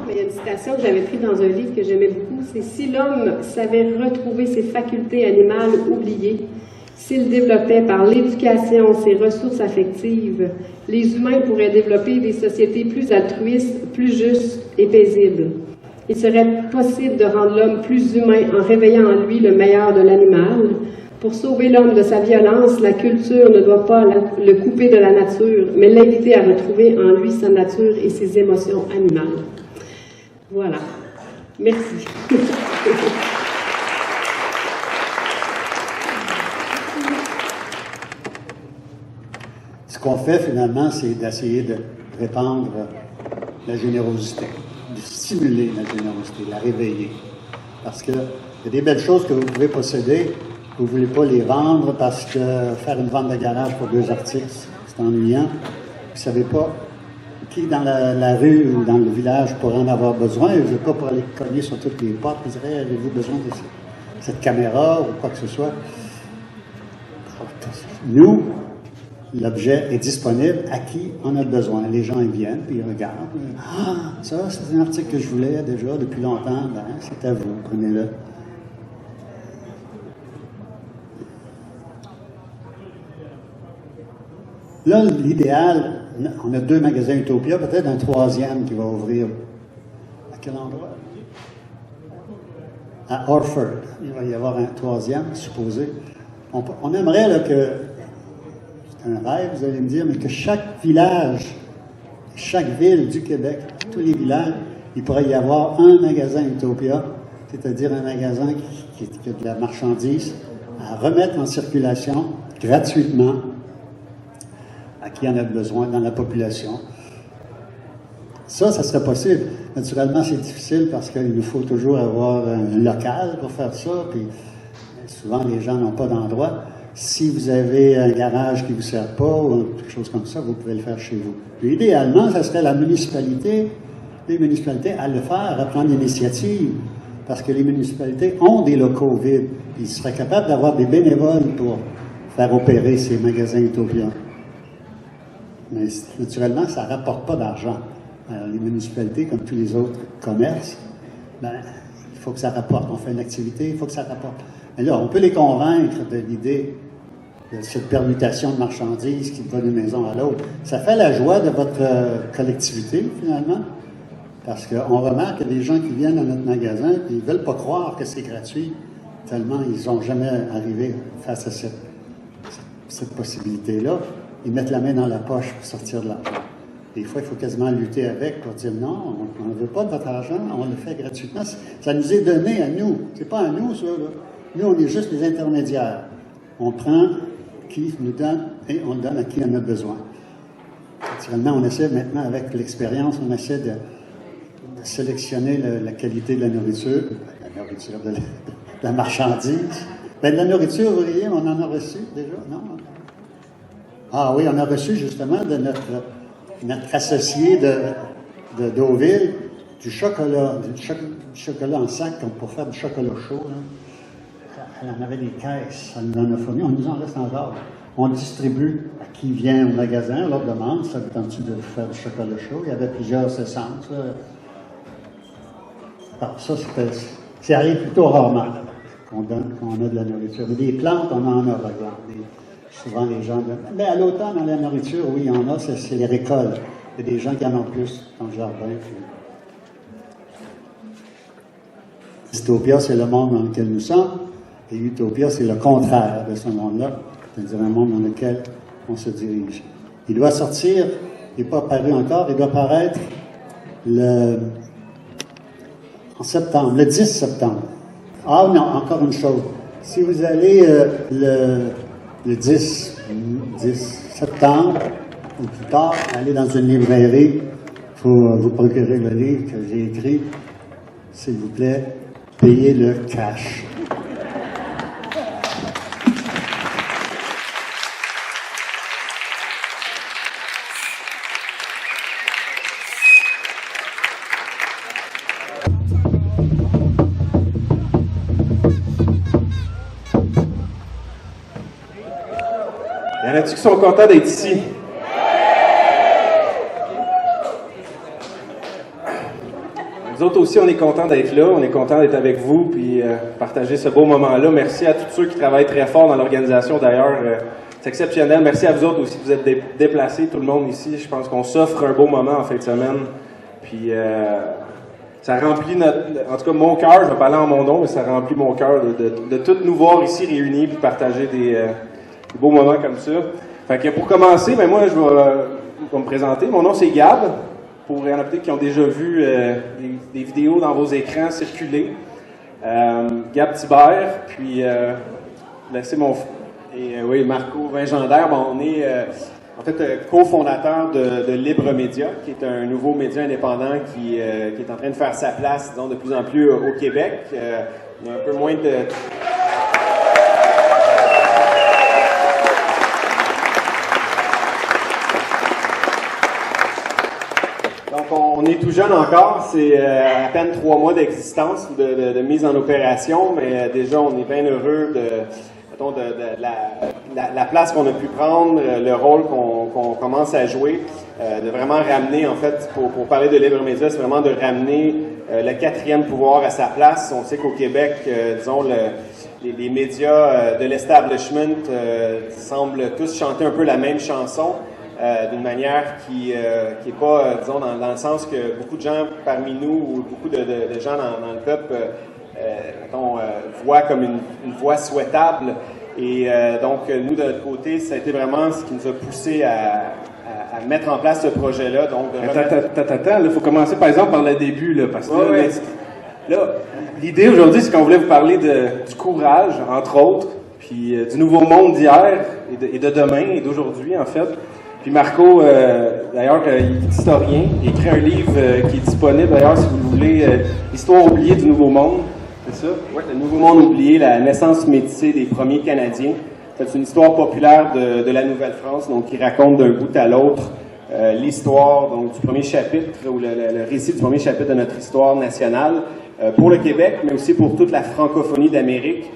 Mais il y a une citation que j'avais prise dans un livre que j'aimais beaucoup, c'est « Si l'homme savait retrouver ses facultés animales oubliées, s'il développait par l'éducation ses ressources affectives, les humains pourraient développer des sociétés plus altruistes, plus justes et paisibles. Il serait possible de rendre l'homme plus humain en réveillant en lui le meilleur de l'animal. Pour sauver l'homme de sa violence, la culture ne doit pas le couper de la nature, mais l'inviter à retrouver en lui sa nature et ses émotions animales. » Voilà. Merci. Ce qu'on fait finalement, c'est d'essayer de répandre la générosité, de stimuler la générosité, la réveiller. Parce qu'il y a des belles choses que vous pouvez posséder, vous ne voulez pas les vendre parce que faire une vente de garage pour 2 articles, c'est ennuyant. Vous ne savez pas qui dans la rue ou dans le village pourrait en avoir besoin. Je ne veux pas pour aller cogner sur toutes les portes et dire « Avez-vous besoin de cette caméra » ou quoi que ce soit. Nous, l'objet est disponible à qui on a besoin. Les gens ils viennent, puis ils regardent. « Ah, ça, c'est un article que je voulais déjà depuis longtemps. Ben, c'est à vous, prenez-le. » Là, l'idéal, on a 2 magasins Utopia, peut-être un 3e qui va ouvrir. À quel endroit? À Orford. Il va y avoir un 3e, supposé. On aimerait là, que, c'est un rêve, vous allez me dire, mais que chaque village, chaque ville du Québec, tous les villages, il pourrait y avoir un magasin Utopia, c'est-à-dire un magasin qui a de la marchandise à remettre en circulation gratuitement à qui en a besoin dans la population. Ça serait possible. Naturellement, c'est difficile parce qu'il nous faut toujours avoir un local pour faire ça, puis souvent les gens n'ont pas d'endroit. Si vous avez un garage qui ne vous sert pas ou quelque chose comme ça, vous pouvez le faire chez vous. Puis, idéalement, ça serait la municipalité, les municipalités à le faire, à prendre l'initiative, parce que les municipalités ont des locaux vides. Ils seraient capables d'avoir des bénévoles pour faire opérer ces magasins Utopia. Mais naturellement, ça ne rapporte pas d'argent. Les municipalités, comme tous les autres commerces, ben, il faut que ça rapporte. On fait une activité, il faut que ça rapporte. Mais là, on peut les convaincre de l'idée de cette permutation de marchandises qui va d'une maison à l'autre. Ça fait la joie de votre collectivité, finalement, parce qu'on remarque qu'il y a des gens qui viennent à notre magasin et ils ne veulent pas croire que c'est gratuit, tellement ils n'ont jamais arrivé face à cette possibilité-là. Ils mettent la main dans la poche pour sortir de l'argent. Des fois, il faut quasiment lutter avec pour dire non, on ne veut pas de votre argent, on le fait gratuitement. Ça nous est donné à nous. C'est pas à nous, ça. Là. Nous, on est juste les intermédiaires. On prend qui nous donne et on le donne à qui en a besoin. Naturellement, on essaie maintenant, avec l'expérience, on essaie de sélectionner la qualité de la nourriture, de la marchandise. Bien, de la nourriture, vous voyez, on en a reçu déjà, non? Ah oui, on a reçu justement de notre associé de Deauville du chocolat en sac comme pour faire du chocolat chaud. Là. Elle en avait des caisses, elle nous en a fourni, on nous en reste encore. On distribue à qui vient au magasin, on leur demande, ça vous tente-tu de faire du chocolat chaud? Il y avait plusieurs essences. Alors ça, Ça arrive plutôt rarement qu'on a de la nourriture. Mais des plantes, on en a, par exemple. Souvent, les gens... Mais à l'automne, dans la nourriture, oui, il y en a, c'est les récoltes. Il y a des gens qui en ont plus dans le jardin. Dystopia, c'est le monde dans lequel nous sommes. Et Utopia, c'est le contraire de ce monde-là. C'est-à-dire un monde dans lequel on se dirige. Il doit sortir, il n'est pas paru encore, il doit paraître en septembre, le 10 septembre. Ah non, encore une chose. Si vous allez le 10 septembre, ou plus tard, aller dans une librairie pour vous procurer le livre que j'ai écrit, s'il vous plaît, payez le cash. Y en a-tu qui sont contents d'être ici? Nous autres aussi, on est contents d'être là, on est contents d'être avec vous, puis partager ce beau moment-là. Merci à tous ceux qui travaillent très fort dans l'organisation, d'ailleurs. C'est exceptionnel. Merci à vous autres aussi, vous êtes déplacés, tout le monde ici. Je pense qu'on s'offre un beau moment en fin de semaine. Puis ça remplit en tout cas mon cœur, je vais parler en mon nom, mais ça remplit mon cœur de tous nous voir ici réunis, puis partager des beaux moments comme ça. Fait que pour commencer, ben moi, je vais me présenter. Mon nom, c'est Gab. Pour il y en a peut-être qui ont déjà vu des vidéos dans vos écrans circuler. Gab Thibert, puis laissez mon... Et oui, Marco Vingendaire. Bon, on est en fait cofondateur de Libre Média, qui est un nouveau média indépendant qui est en train de faire sa place, disons, de plus en plus au Québec. On a un peu moins de... Donc, on est tout jeune encore, c'est à peine 3 mois d'existence, de mise en opération, mais déjà on est bien heureux de la place qu'on a pu prendre, le rôle qu'on commence à jouer, de vraiment ramener, en fait, pour parler de Libre Média, c'est vraiment de ramener le 4e pouvoir à sa place. On sait qu'au Québec, disons, les médias de l'establishment semblent tous chanter un peu la même chanson. D'une manière qui est pas, disons, dans le sens que beaucoup de gens parmi nous, ou beaucoup de gens dans le peuple, voient comme une voie souhaitable. Et donc, nous, de notre côté, ça a été vraiment ce qui nous a poussé à mettre en place ce projet-là. Donc, Attends, il faut commencer par exemple par le début, là, parce que là, l'idée aujourd'hui, c'est qu'on voulait vous parler du courage, entre autres, puis du nouveau monde d'hier et de demain et d'aujourd'hui, en fait. Puis Marco, d'ailleurs, il est historien, il écrit un livre qui est disponible, d'ailleurs, si vous voulez, Histoire oubliée du Nouveau Monde, c'est ça? Oui, le Nouveau Monde oublié, la naissance métissée des premiers Canadiens. C'est une histoire populaire de la Nouvelle-France, donc qui raconte d'un bout à l'autre l'histoire donc du premier chapitre, ou le récit du premier chapitre de notre histoire nationale, pour le Québec, mais aussi pour toute la francophonie d'Amérique.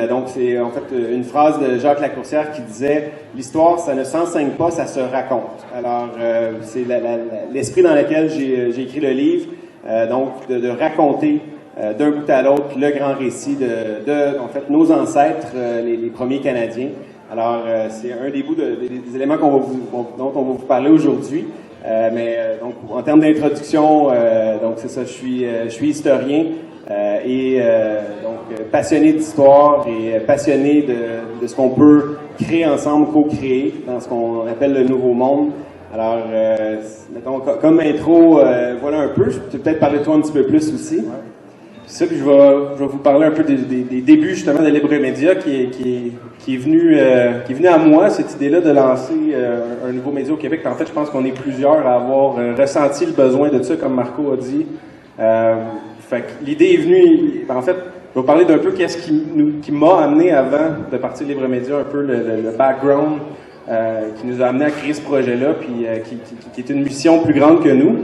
Donc, c'est en fait une phrase de Jacques Lacourcière qui disait « L'histoire, ça ne s'enseigne pas, ça se raconte ». Alors, c'est l'esprit dans lequel j'ai écrit le livre, donc de raconter d'un bout à l'autre le grand récit de en fait, nos ancêtres, les premiers Canadiens. Alors, c'est un des bouts des éléments dont on va vous parler aujourd'hui. Donc, en termes d'introduction, donc c'est ça, je suis historien. Donc passionné d'histoire et passionné de ce qu'on peut créer ensemble, co-créer dans ce qu'on appelle le Nouveau Monde. Alors, mettons, comme intro, voilà un peu, je peux peut-être parler de toi un petit peu plus aussi. Ouais. Ça, puis je vais vous parler un peu des débuts justement de Libre Média qui est venu à moi, cette idée-là de lancer un nouveau média au Québec. En fait, je pense qu'on est plusieurs à avoir ressenti le besoin de ça, comme Marco a dit. Fait que l'idée est venue, en fait, je vais vous parler d'un peu qu'est-ce qui m'a amené avant de partir Libre Média, un peu le background qui nous a amené à créer ce projet-là, puis qui est une mission plus grande que nous.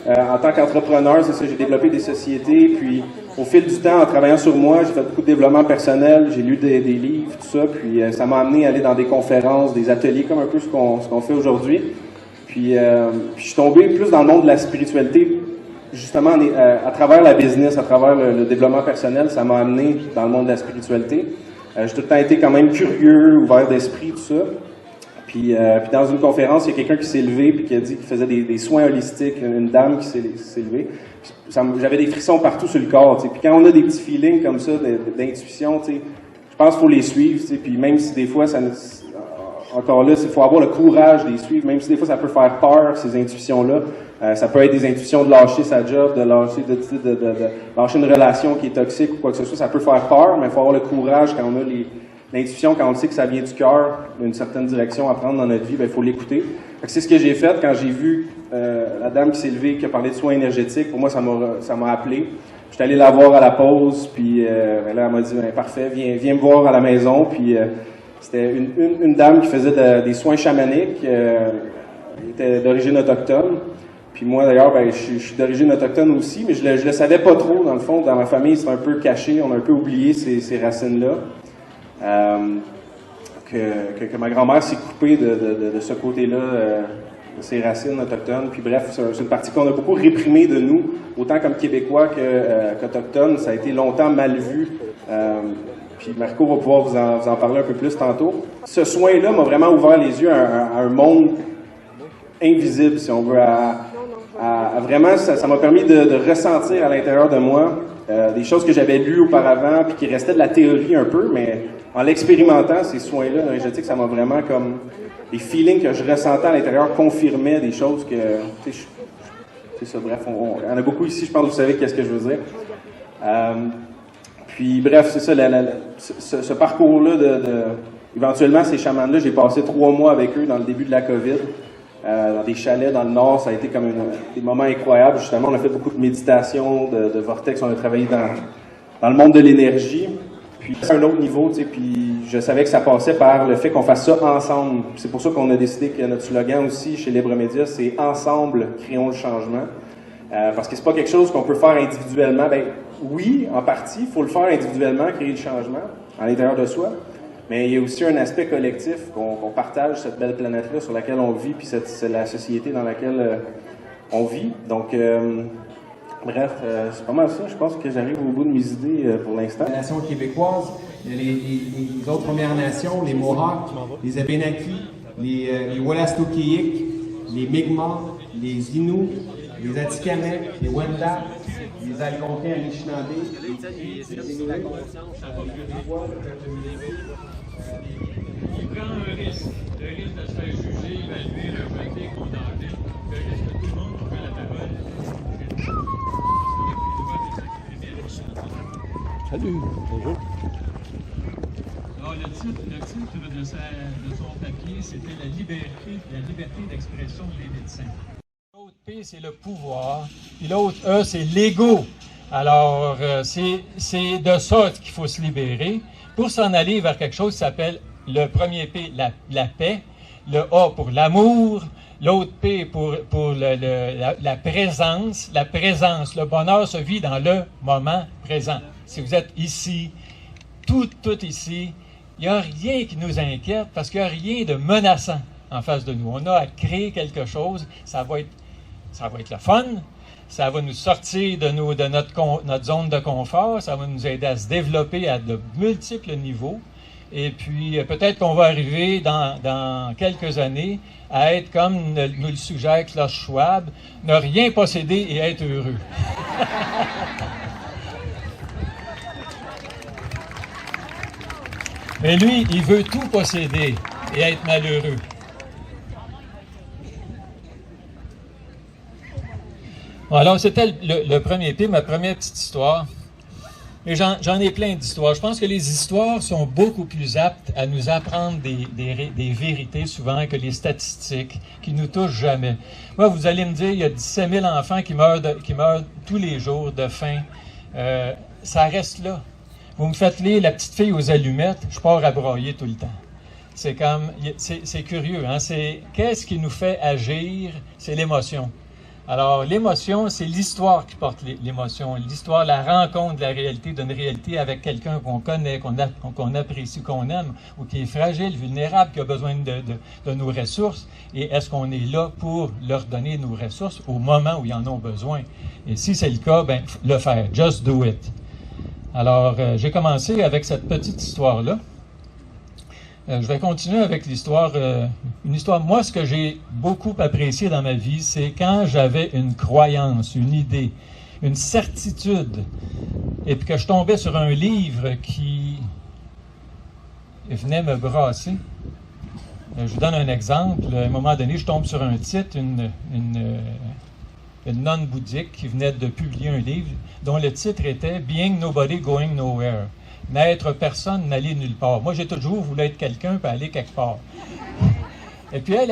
En tant qu'entrepreneur, c'est ça, j'ai développé des sociétés, puis au fil du temps, en travaillant sur moi, j'ai fait beaucoup de développement personnel, j'ai lu des livres, tout ça, puis ça m'a amené à aller dans des conférences, des ateliers, comme un peu ce qu'on fait aujourd'hui. Puis je suis tombé plus dans le monde de la spiritualité justement, à travers la business, à travers le développement personnel, ça m'a amené dans le monde de la spiritualité. J'ai tout le temps été quand même curieux, ouvert d'esprit, tout ça. Puis dans une conférence, il y a quelqu'un qui s'est levé et qui a dit qu'il faisait des soins holistiques, une dame qui s'est levée. J'avais des frissons partout sur le corps. T'sais. Puis quand on a des petits feelings comme ça d'intuition, je pense qu'il faut les suivre. Puis même si des fois, encore là, il faut avoir le courage de les suivre, même si des fois ça peut faire peur, ces intuitions-là. Ça peut être des intuitions de lâcher sa job, de lâcher une relation qui est toxique ou quoi que ce soit. Ça peut faire peur, mais il faut avoir le courage quand on a l'intuition, quand on sait que ça vient du cœur, d'une certaine direction à prendre dans notre vie, il faut l'écouter. C'est ce que j'ai fait quand j'ai vu la dame qui s'est levée, qui a parlé de soins énergétiques. Pour moi, ça m'a appelé. J'étais allé la voir à la pause, puis là, elle m'a dit parfait, viens me voir à la maison. Puis c'était une dame qui faisait des soins chamaniques, elle était d'origine autochtone. Puis moi, d'ailleurs, je suis d'origine autochtone aussi, mais je le savais pas trop, dans le fond. Dans ma famille, c'est un peu caché, on a un peu oublié ces racines-là. Que ma grand-mère s'est coupée de ce côté-là, de ses racines autochtones. Puis bref, c'est une partie qu'on a beaucoup réprimée de nous, autant comme Québécois qu'Autochtones. Ça a été longtemps mal vu. Puis Marco va pouvoir vous en parler un peu plus tantôt. Ce soin-là m'a vraiment ouvert les yeux à un monde invisible, si on veut. Vraiment, ça m'a permis de ressentir à l'intérieur de moi des choses que j'avais lues auparavant, puis qui restaient de la théorie un peu, mais en l'expérimentant, ces soins-là énergétiques, ça m'a vraiment comme... Les feelings que je ressentais à l'intérieur confirmaient des choses que... C'est ça, bref, il y en a beaucoup ici, je pense que vous savez qu'est-ce que je veux dire. Puis bref, c'est ça, ce parcours-là éventuellement, ces chamans-là, j'ai passé 3 mois avec eux dans le début de la COVID, dans des chalets dans le Nord. Ça a été comme des moments incroyables. Justement, on a fait beaucoup de méditation, de vortex, on a travaillé dans le monde de l'énergie. Puis c'est un autre niveau, tu sais, puis je savais que ça passait par le fait qu'on fasse ça ensemble. C'est pour ça qu'on a décidé que notre slogan aussi chez Libre Média, c'est « Ensemble, créons le changement ». Parce que c'est pas quelque chose qu'on peut faire individuellement. Ben oui, en partie, il faut le faire individuellement, créer le changement à l'intérieur de soi. Mais il y a aussi un aspect collectif, qu'on partage cette belle planète-là sur laquelle on vit, puis c'est la société dans laquelle on vit. Donc, bref, c'est pas mal ça. Je pense que j'arrive au bout de mes idées pour l'instant. Les nations québécoises, les autres Premières Nations, les Mohawks, les Abénakis, les Wolastoqiyik, les Mi'kmaq, les Inuits, les Atikamekw, les Wendat, les Algonquins Anishinaabe, les Inuits. Il prend un risque, le risque de se faire juger, évaluer, rejeter, condamner. Est-ce que tout le monde prend la parole? Salut, bonjour. Alors, le titre de son papier, c'était la liberté d'expression des médecins. L'autre P, c'est le pouvoir, puis l'autre E, c'est l'ego. Alors, c'est de ça qu'il faut se libérer pour s'en aller vers quelque chose qui s'appelle le premier P, la paix, le A pour l'amour, l'autre P pour la présence. La présence, le bonheur se vit dans le moment présent. Si vous êtes ici, tout ici, il n'y a rien qui nous inquiète parce qu'il n'y a rien de menaçant en face de nous. On a à créer quelque chose, ça va être le fun, ça va nous sortir de notre zone de confort, ça va nous aider à se développer à de multiples niveaux. Et puis, peut-être qu'on va arriver dans quelques années à être comme nous le suggère Klaus Schwab, ne rien posséder et être heureux. Mais lui, il veut tout posséder et être malheureux. Bon, alors, c'était le premier P, ma première petite histoire. Et j'en ai plein d'histoires. Je pense que les histoires sont beaucoup plus aptes à nous apprendre des vérités souvent que les statistiques qui nous touchent jamais. Moi, vous allez me dire, il y a 17 000 enfants qui meurent tous les jours de faim. Ça reste là. Vous me faites lire La petite fille aux allumettes, je pars à broyer tout le temps. C'est comme, c'est curieux, hein? Qu'est-ce qui nous fait agir? C'est l'émotion. Alors, l'émotion, c'est l'histoire qui porte l'émotion. L'histoire, la rencontre de la réalité, d'une réalité avec quelqu'un qu'on connaît, qu'on apprécie, qu'on aime, ou qui est fragile, vulnérable, qui a besoin de nos ressources. Et est-ce qu'on est là pour leur donner nos ressources au moment où ils en ont besoin? Et si c'est le cas, ben, le faire. Just do it. Alors, j'ai commencé avec cette petite histoire-là. Je vais continuer avec l'histoire. Une histoire, moi, ce que j'ai beaucoup apprécié dans ma vie, c'est quand j'avais une croyance, une idée, une certitude, et puis que je tombais sur un livre qui venait me brasser. Je vous donne un exemple. À un moment donné, je tombe sur un titre, une nonne bouddhique qui venait de publier un livre dont le titre était « Being Nobody Going Nowhere ». N'être personne, n'aller nulle part. Moi, j'ai toujours voulu être quelqu'un et aller quelque part. Et puis, elle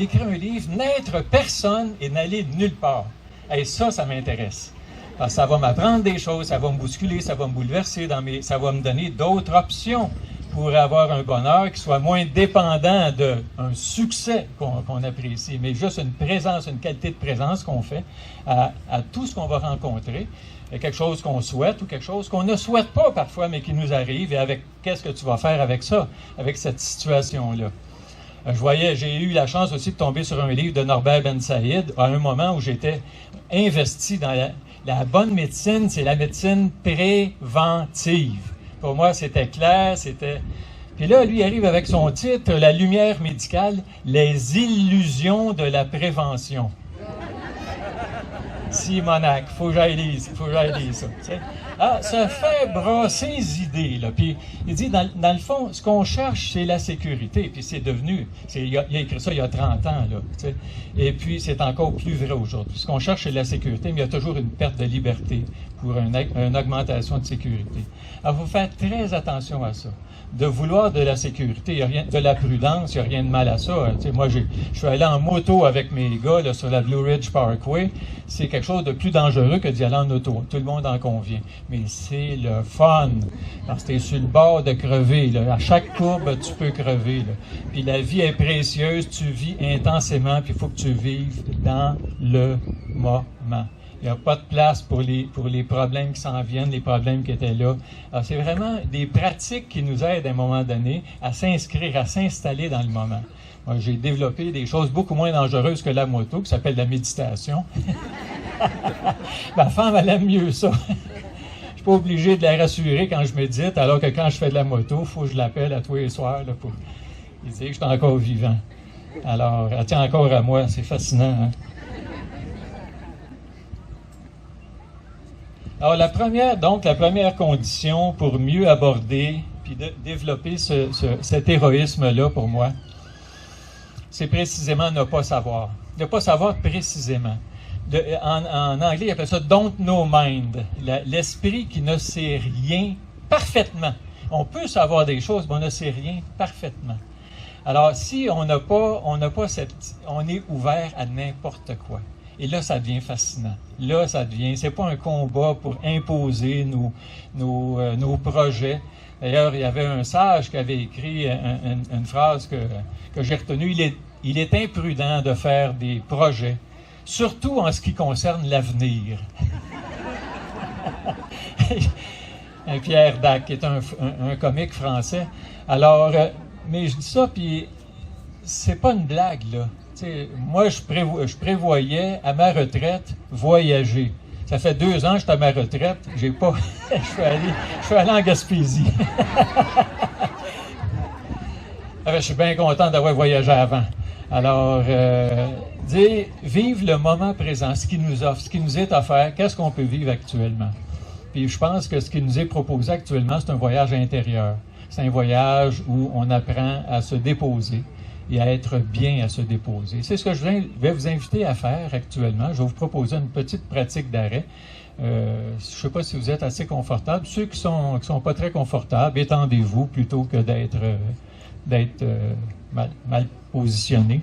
écrit un livre, N'être personne et n'aller nulle part. Et ça m'intéresse. Parce que ça va m'apprendre des choses, ça va me bousculer, ça va me bouleverser, ça va me donner d'autres options pour avoir un bonheur qui soit moins dépendant d'un succès qu'on apprécie, mais juste une présence, une qualité de présence qu'on fait à tout ce qu'on va rencontrer. Quelque chose qu'on souhaite ou quelque chose qu'on ne souhaite pas parfois, mais qui nous arrive, et avec qu'est-ce que tu vas faire avec ça, avec cette situation-là. J'ai eu la chance aussi de tomber sur un livre de Norbert Ben Saïd à un moment où j'étais investi dans la bonne médecine, c'est la médecine préventive. Pour moi, c'était clair, c'était... Puis là, lui arrive avec son titre, La lumière médicale, les illusions de la prévention. Simonac, faut que j'aille lire ça. T'sais. Ah, ça fait brasser les idées, là. Puis il dit, dans le fond, ce qu'on cherche, c'est la sécurité. Puis c'est devenu, il a écrit ça il y a 30 ans, là. T'sais. Et puis c'est encore plus vrai aujourd'hui. Ce qu'on cherche, c'est la sécurité, mais il y a toujours une perte de liberté pour une augmentation de sécurité. Alors, il faut faire très attention à ça. De vouloir de la sécurité, il y a rien, de la prudence, il n'y a rien de mal à ça. Tu sais, moi, je suis allé en moto avec mes gars là, sur la Blue Ridge Parkway. C'est quelque chose de plus dangereux que d'y aller en auto. Tout le monde en convient. Mais c'est le fun. Parce que tu es sur le bord de crever. Là. À chaque courbe, tu peux crever. Là. Puis la vie est précieuse, tu vis intensément, puis il faut que tu vives dans le moment. Il n'y a pas de place pour les problèmes qui s'en viennent, les problèmes qui étaient là. Alors, c'est vraiment des pratiques qui nous aident à un moment donné à s'inscrire, à s'installer dans le moment. Moi, j'ai développé des choses beaucoup moins dangereuses que la moto, qui s'appelle la méditation. Ma femme, elle aime mieux ça. Je ne suis pas obligé de la rassurer quand je médite, alors que quand je fais de la moto, il faut que je l'appelle à tous les soirs là, pour lui dire que je suis encore vivant. Alors, elle tient encore à moi, c'est fascinant, hein? Alors, la première condition pour mieux aborder puis développer cet héroïsme-là pour moi, c'est précisément ne pas savoir. Ne pas savoir précisément. En anglais, il appelle ça « don't know mind », l'esprit qui ne sait rien parfaitement. On peut savoir des choses, mais on ne sait rien parfaitement. Alors, si on n'a pas on est ouvert à n'importe quoi. Et là, ça devient fascinant. Là, c'est pas un combat pour imposer nos projets. D'ailleurs, il y avait un sage qui avait écrit une phrase que j'ai retenue. Il est imprudent de faire des projets, surtout en ce qui concerne l'avenir. Pierre Dac, qui est un comique français. Alors, mais je dis ça, puis c'est pas une blague, là. T'sais, moi, je prévoyais à ma retraite voyager. Ça fait 2 ans que je suis à ma retraite. J'ai pas. je suis allé en Gaspésie. Alors, je suis bien content d'avoir voyagé avant. Alors, vivre le moment présent, ce qui nous offre, ce qui nous est offert, qu'est-ce qu'on peut vivre actuellement. Puis je pense que ce qui nous est proposé actuellement, c'est un voyage intérieur. C'est un voyage où on apprend à se déposer et à être bien à se déposer. C'est ce que je vais vous inviter à faire actuellement. Je vais vous proposer une petite pratique d'arrêt. Je ne sais pas si vous êtes assez confortable. Ceux qui sont pas très confortables, étendez-vous plutôt que d'être mal positionné.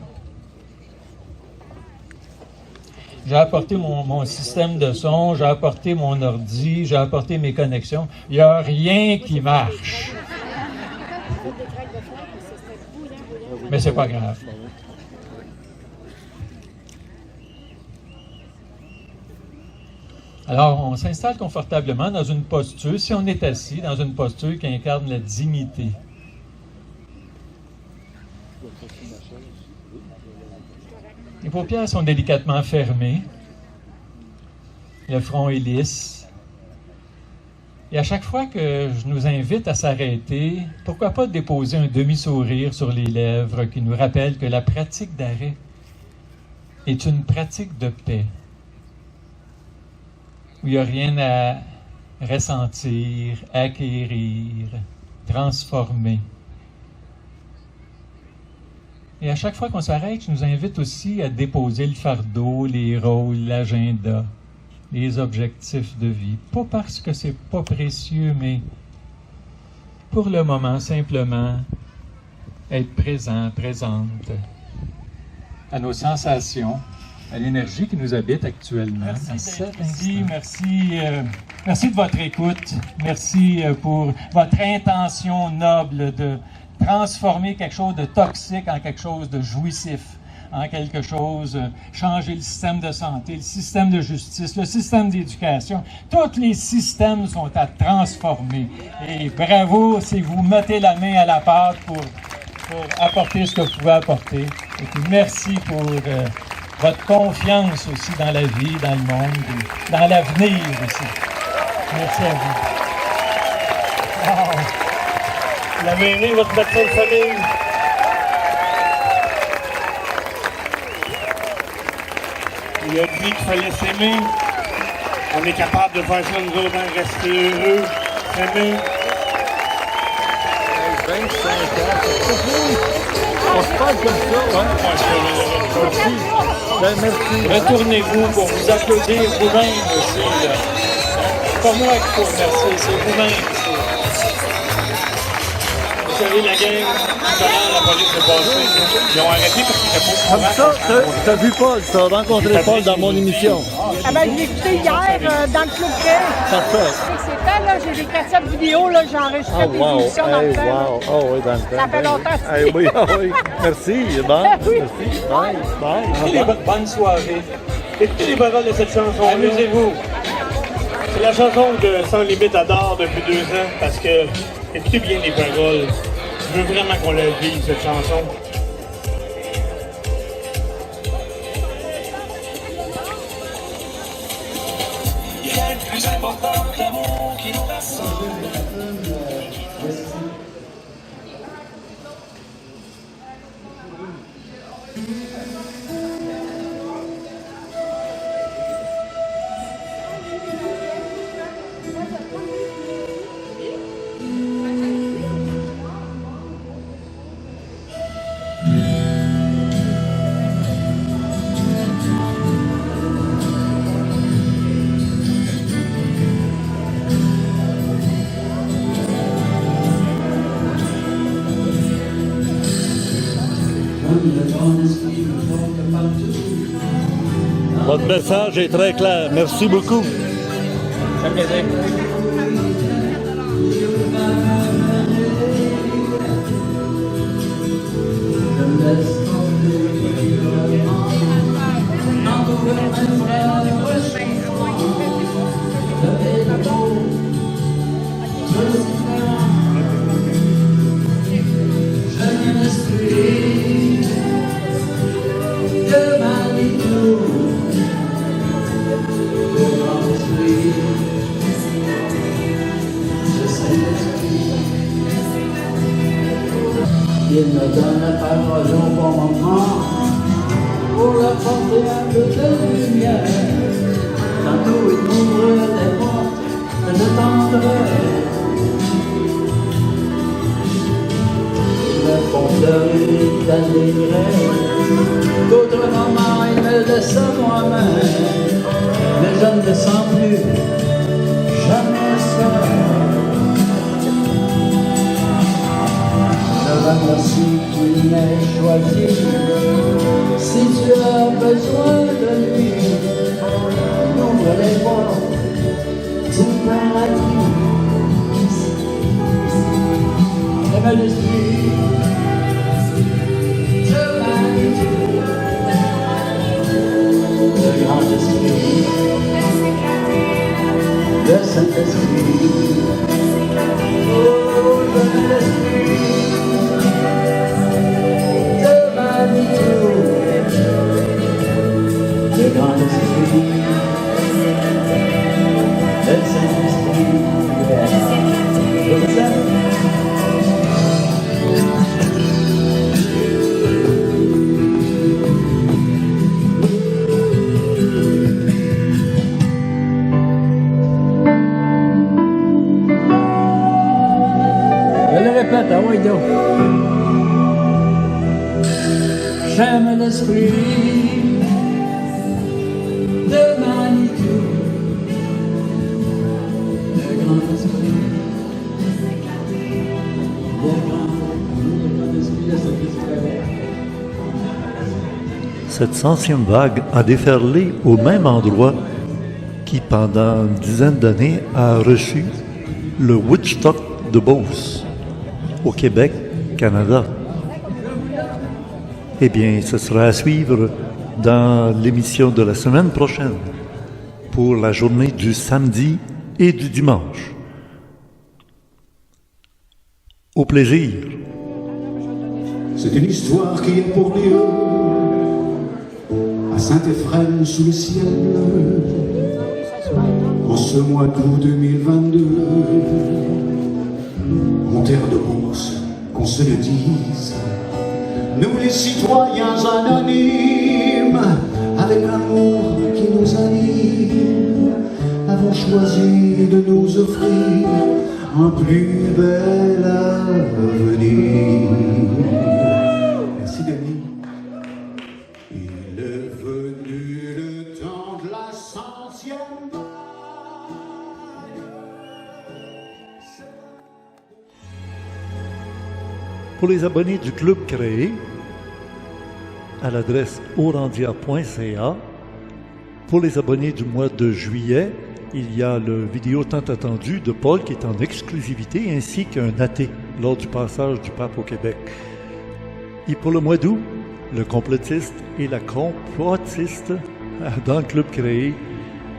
J'ai apporté mon système de son, j'ai apporté mon ordi, j'ai apporté mes connexions. Il n'y a rien qui marche. Mais c'est pas grave. Alors, on s'installe confortablement dans une posture, si on est assis, dans une posture qui incarne la dignité. Les paupières sont délicatement fermées. Le front est lisse. Et à chaque fois que je nous invite à s'arrêter, pourquoi pas déposer un demi-sourire sur les lèvres qui nous rappelle que la pratique d'arrêt est une pratique de paix, où il n'y a rien à ressentir, acquérir, transformer. Et à chaque fois qu'on s'arrête, je nous invite aussi à déposer le fardeau, les rôles, l'agenda, les objectifs de vie. Pas parce que c'est pas précieux, mais pour le moment, simplement être présent, présente à nos sensations, à l'énergie qui nous habite actuellement. Merci de votre écoute. Merci pour votre intention noble de transformer quelque chose de toxique en quelque chose de jouissif, en quelque chose, changer le système de santé, le système de justice, le système d'éducation. Tous les systèmes sont à transformer. Et bravo si vous mettez la main à la pâte pour apporter ce que vous pouvez apporter. Et puis merci pour votre confiance aussi dans la vie, dans le monde, et dans l'avenir aussi. Merci à vous. Wow. La mairie, votre médecin de famille. Il a dit qu'il fallait s'aimer. On est capable de faire ça, nous autres, rester heureux, s'aimer. 25 ans, on se parle comme ça, ouais. Merci. Merci. Retournez-vous pour vous applaudir vous-même aussi. C'est pas moi qu'il faut remercier, c'est vous-même. Vous savez, la gang, tout à l'heure, la police est passée. Ils ont arrêté parce qu'ils étaient pas au courant. Ça, t'as vu Paul, t'as rencontré Paul dans mon émission. Ah ben, je l'ai écouté hier dans le Club Crème. Parfait. C'est temps, là, j'ai des cassettes vidéo, là, j'ai enregistré des émissions dans le temps. Oh, oui, dans le temps. Ça fait longtemps. Oui, oui. Merci, bon. Oui. Merci. Bye. Bonne soirée. Écoutez les paroles de cette chanson. Amusez-vous. C'est la chanson que Sans Limite adore depuis 2 ans parce que, écoutez bien les paroles. Je veux vraiment qu'on la vive, cette chanson. Il y a le plus important que l'amour qui nous rassemble. Votre message est très clair. Merci beaucoup. Ça me plaisir. Il me donne la parole au bon moment pour apporter un peu de lumière. Tantôt il m'ouvre des portes de tendresse. Le fond fleuri d'allégresse. D'autres moments il me laisse à moi-même. Mais je ne me sens plus jamais seul. Merci qu'il m'ait choisi. Si tu as besoin de lui, ouvre les portes du paradis. Aime l'esprit de l'humanité, le grand esprit. l'esprit. Oh, jeune esprit de Manitou, le grand esprit, le Saint-Esprit, comme ça. Répète, ah oui, donc. J'aime l'esprit de Manitou, le grand esprit, le grand esprit de Saint-Esprit. Cette 100e vague a déferlé au même endroit qui, pendant une dizaine d'années, a reçu le Woodstock de Beauce, au Québec, Canada. Eh bien, ce sera à suivre dans l'émission de la semaine prochaine pour la journée du samedi et du dimanche. Au plaisir. C'est une histoire qui est pour lieu à Saint-Éphrem sous le ciel en ce mois d'août 2022. En terre de Beauce, qu'on se le dise, nous les citoyens anonymes, avec l'amour qui nous anime, avons choisi de nous offrir un plus bel avenir. Merci Denis. Il est venu le temps de la 100e vague. Pour les abonnés du club créé, à l'adresse orandia.ca, pour les abonnés du mois de juillet, il y a le vidéo tant attendu de Paul qui est en exclusivité, ainsi qu'un athée lors du passage du pape au Québec. Et pour le mois d'août, le complotiste et la complotiste dans le club créé,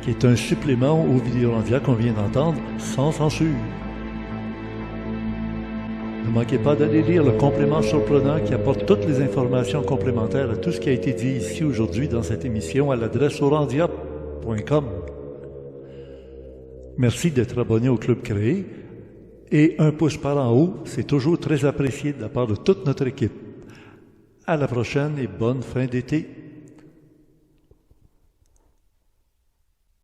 qui est un supplément au vidéo Orandia qu'on vient d'entendre, sans censure. Ne manquez pas d'aller lire le complément surprenant qui apporte toutes les informations complémentaires à tout ce qui a été dit ici aujourd'hui dans cette émission à l'adresse orandia.com. Merci d'être abonné au Club Créé et un pouce par en haut, c'est toujours très apprécié de la part de toute notre équipe. À la prochaine et bonne fin d'été.